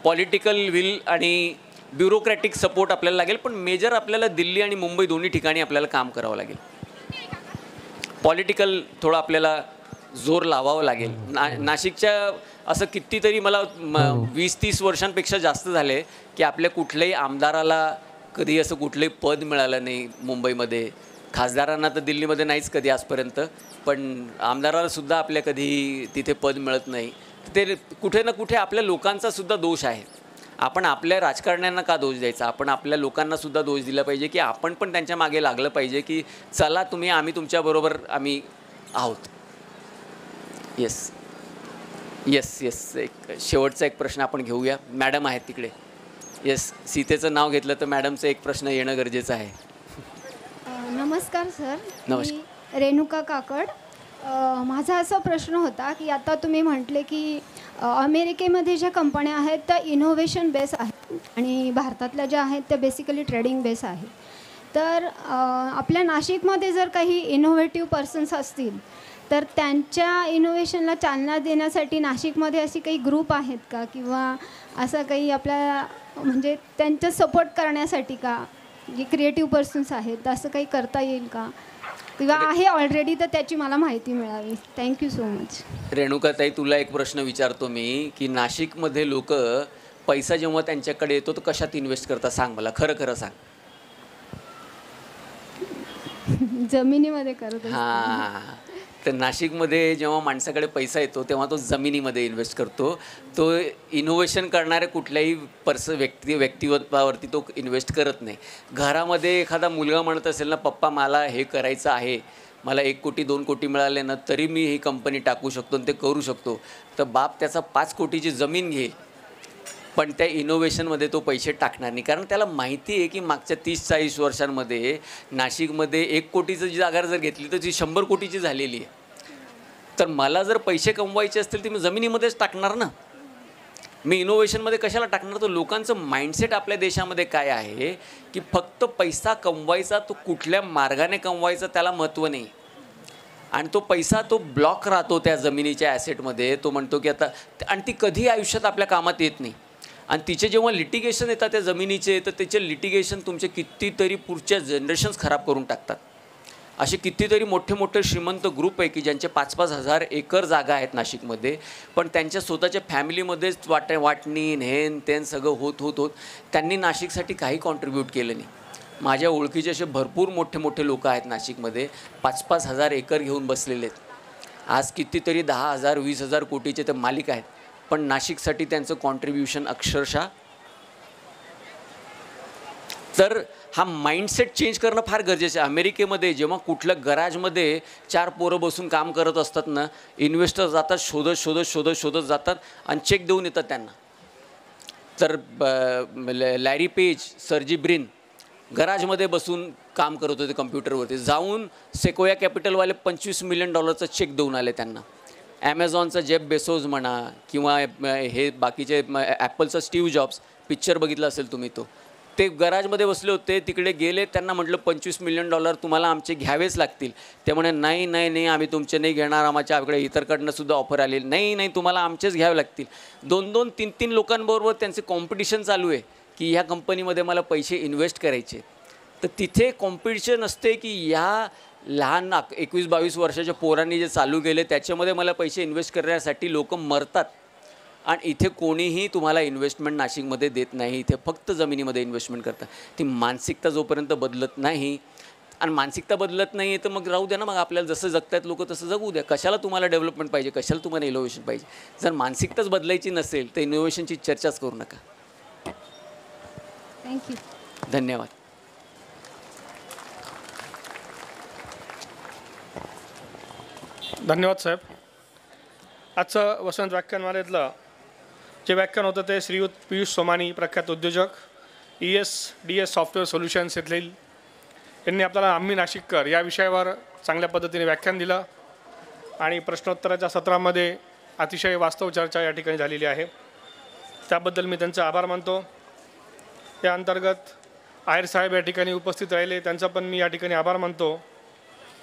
पॉलिटिकल विल आणि ब्युरोक्रॅटिक सपोर्ट आपल्याला लागेल, पण मेजर आपल्याला दिल्ली आणि मुंबई दोन्ही ठिकाणी आपल्याला काम करावं लागेल. पॉलिटिकल थोडं आपल्याला जोर लावावं लागेल. नाशिकच्या असं कितीतरी मला 20-30 वर्षांपेक्षा जास्त झाले की आपल्या कुठल्याही आमदाराला कधी असं कुठलंही पद मिळालं नाही मुंबईमध्ये. खासदारांना तर दिल्लीमध्ये नाहीच कधी आजपर्यंत, पण आमदाराला सुद्धा आपल्या कधी तिथे पद मिळत नाही. ते कुठे ना कुठे आपल्या लोकांचा सुद्धा दोष आहे. आपण आपल्या राजकारण्यांना का दोष द्यायचा, आपण आपल्या लोकांना सुद्धा दोष दिला पाहिजे की आपण पण त्यांच्या मागे लागलं पाहिजे की चला तुम्ही, आम्ही तुमच्याबरोबर आम्ही आहोत. येस येस येस एक शेवटचा एक प्रश्न आपण घेऊया. मॅडम आहेत तिकडे. येस, सीतेचं नाव घेतलं तर मॅडमचं एक प्रश्न येणं गरजेचं आहे. नमस्कार सर. नमस्कार. रेणुका काकड. माझा असा प्रश्न होता की आता तुम्ही म्हटले की अमेरिकेमध्ये ज्या कंपन्या आहेत त्या इनोव्हेशन बेस आहेत आणि भारतातल्या ज्या आहेत त्या बेसिकली ट्रेडिंग बेस आहे. तर आपल्या नाशिकमध्ये जर काही इनोव्हेटिव्ह पर्सन्स असतील तर त्यांच्या इनोव्हेशनला चालना देण्यासाठी नाशिकमध्ये अशी काही ग्रुप आहेत का, किंवा असं काही आपल्या म्हणजे त्यांचं सपोर्ट करण्यासाठी का, जे क्रिएटिव्ह पर्सन्स आहेत असं काही करता येईल का, किंवा आहे ऑलरेडी तर त्याची मला माहिती मिळावी. Thank you so much. रेणुकाताई, तुला एक प्रश्न विचारतो मी की नाशिकमध्ये लोक पैसा जेव्हा त्यांच्याकडे येतो तर कशात इन्व्हेस्ट करतात सांग मला, खरं खरं सांग. जमिनीमध्ये करत असते. हां, तर नाशिकमध्ये जेव्हा माणसाकडे पैसा येतो तेव्हा तो जमिनीमध्ये इन्व्हेस्ट करतो. तो इनोव्हेशन करणाऱ्या कुठल्याही व्यक्तित्वावरती तो इन्व्हेस्ट करत नाही. घरामध्ये एखादा मुलगा म्हणत असेल ना, पप्पा मला हे करायचं आहे, मला 1 कोटी 2 कोटी मिळाले ना तरी मी ही कंपनी टाकू शकतो आणि ते करू शकतो, तर बाप त्याचा 5 कोटीची जमीन घेईल, पण त्या इनोव्हेशनमध्ये तो पैसे टाकणार नाही. कारण त्याला माहिती आहे की मागच्या 30-40 वर्षांमध्ये नाशिकमध्ये 1 कोटीचं जी जागा जर घेतली तर ती 100 कोटीची झालेली आहे. तर मला जर पैसे कमवायचे असतील तर मी जमिनीमध्येच टाकणार ना. मी इनोव्हेशनमध्ये कशाला टाकणार? तर लोकांचं माइंडसेट आपल्या देशामध्ये काय आहे की फक्त पैसा कमवायचा, तो कुठल्या मार्गाने कमवायचा त्याला महत्त्व नाही. आणि तो पैसा तो ब्लॉक राहतो त्या जमिनीच्या ॲसेटमध्ये. तो म्हणतो की आता, आणि ती कधी आयुष्यात आपल्या कामात येत नाही. आणि तिचे जेव्हा लिटिगेशन येतात त्या जमिनीचे, तर त्याचे लिटिगेशन तुमचे कितीतरी पुढच्या जनरेशन्स खराब करून टाकतात. असे कितीतरी मोठे मोठे श्रीमंत ग्रुप आहे की ज्यांचे 5-5 हजार एकर जागा आहेत नाशिकमध्ये, पण त्यांच्या स्वतःच्या फॅमिलीमध्येच वाटणी हेन तेन सगळं होत त्यांनी नाशिकसाठी काही कॉन्ट्रीब्यूट केलं नाही. माझ्या ओळखीचे असे भरपूर मोठे मोठे लोक आहेत नाशिकमध्ये, 5-5 हजार एकर घेऊन बसलेले आहेत. आज कितीतरी 10,000 20,000 कोटीचे ते मालिक आहेत, पण नाशिकसाठी त्यांचं कॉन्ट्रीब्युशन अक्षरशः. तर हा माइंडसेट चेंज करणं फार गरजेचं आहे. अमेरिकेमध्ये जेव्हा कुठल्या गराजमध्ये 4 पोरं बसून काम करत असतात ना, इन्व्हेस्टर जातात, शोधत जातात आणि चेक देऊन येतात त्यांना. तर लॅरी पेज, सर्जी ब्रिन गराजमध्ये बसून काम करत होते कम्प्युटरवरती. जाऊन सेकोया कॅपिटलवाले $25 मिलियन चेक देऊन आले त्यांना. ॲमेझॉनचा जेफ बेसोज म्हणा किंवा हे बाकीचे ॲपलचा स्टीव्ह जॉब्स, पिक्चर बघितला असेल तुम्ही तो, ते गराजमध्ये बसले होते. तिकडे गेले, त्यांना म्हटलं $25 मिलियन तुम्हाला आमचे घ्यावेच लागतील. ते म्हणे नाही आम्ही तुमचे नाही घेणार, आमच्याकडे इतरकडनं सुद्धा ऑफर आलेली नाही तुम्हाला आमचेच घ्यावे लागतील. 2-2, 3-3 लोकांबरोबर त्यांचे कॉम्पिटिशन चालू आहे की ह्या कंपनीमध्ये मला पैसे इन्व्हेस्ट करायचे. तर तिथे कॉम्पिटिशन असते की या लहान 21-22 वर्षाच्या पोरांनी जे चालू केले त्याच्यामध्ये मला पैसे इन्व्हेस्ट करण्यासाठी लोक मरतात. आणि इथे कोणीही तुम्हाला इन्व्हेस्टमेंट नाशिकमध्ये देत नाही. इथे फक्त जमिनीमध्ये इन्व्हेस्टमेंट करतात. ती मानसिकता जोपर्यंत बदलत नाही, आणि मानसिकता बदलत नाही तर मग राहू द्या ना, मग आपल्याला जसं जगतायत लोक तसं जगू द्या. कशाला तुम्हाला डेव्हलपमेंट पाहिजे, कशाला तुम्हाला इनोव्हेशन पाहिजे? जर मानसिकताच बदलायची नसेल तर इनोव्हेशनची चर्चाच करू नका. थँक्यू. धन्यवाद. धन्यवाद साहेब. आजचं वसंत व्याख्यानमालेतलं जे व्याख्यान होतं ते श्रीयुत पियुष सोमानी, प्रख्यात उद्योजक, ESDS सॉफ्टवेअर सोल्युशन्स येथील, यांनी आपल्याला आम्ही नाशिककर या विषयावर चांगल्या पद्धतीने व्याख्यान दिलं. आणि प्रश्नोत्तराच्या सत्रामध्ये अतिशय वास्तव चर्चा या ठिकाणी झालेली आहे. त्याबद्दल मी त्यांचा आभार मानतो. या अंतर्गत आहेर साहेब या ठिकाणी उपस्थित राहिले, त्यांचा पण मी या ठिकाणी आभार मानतो.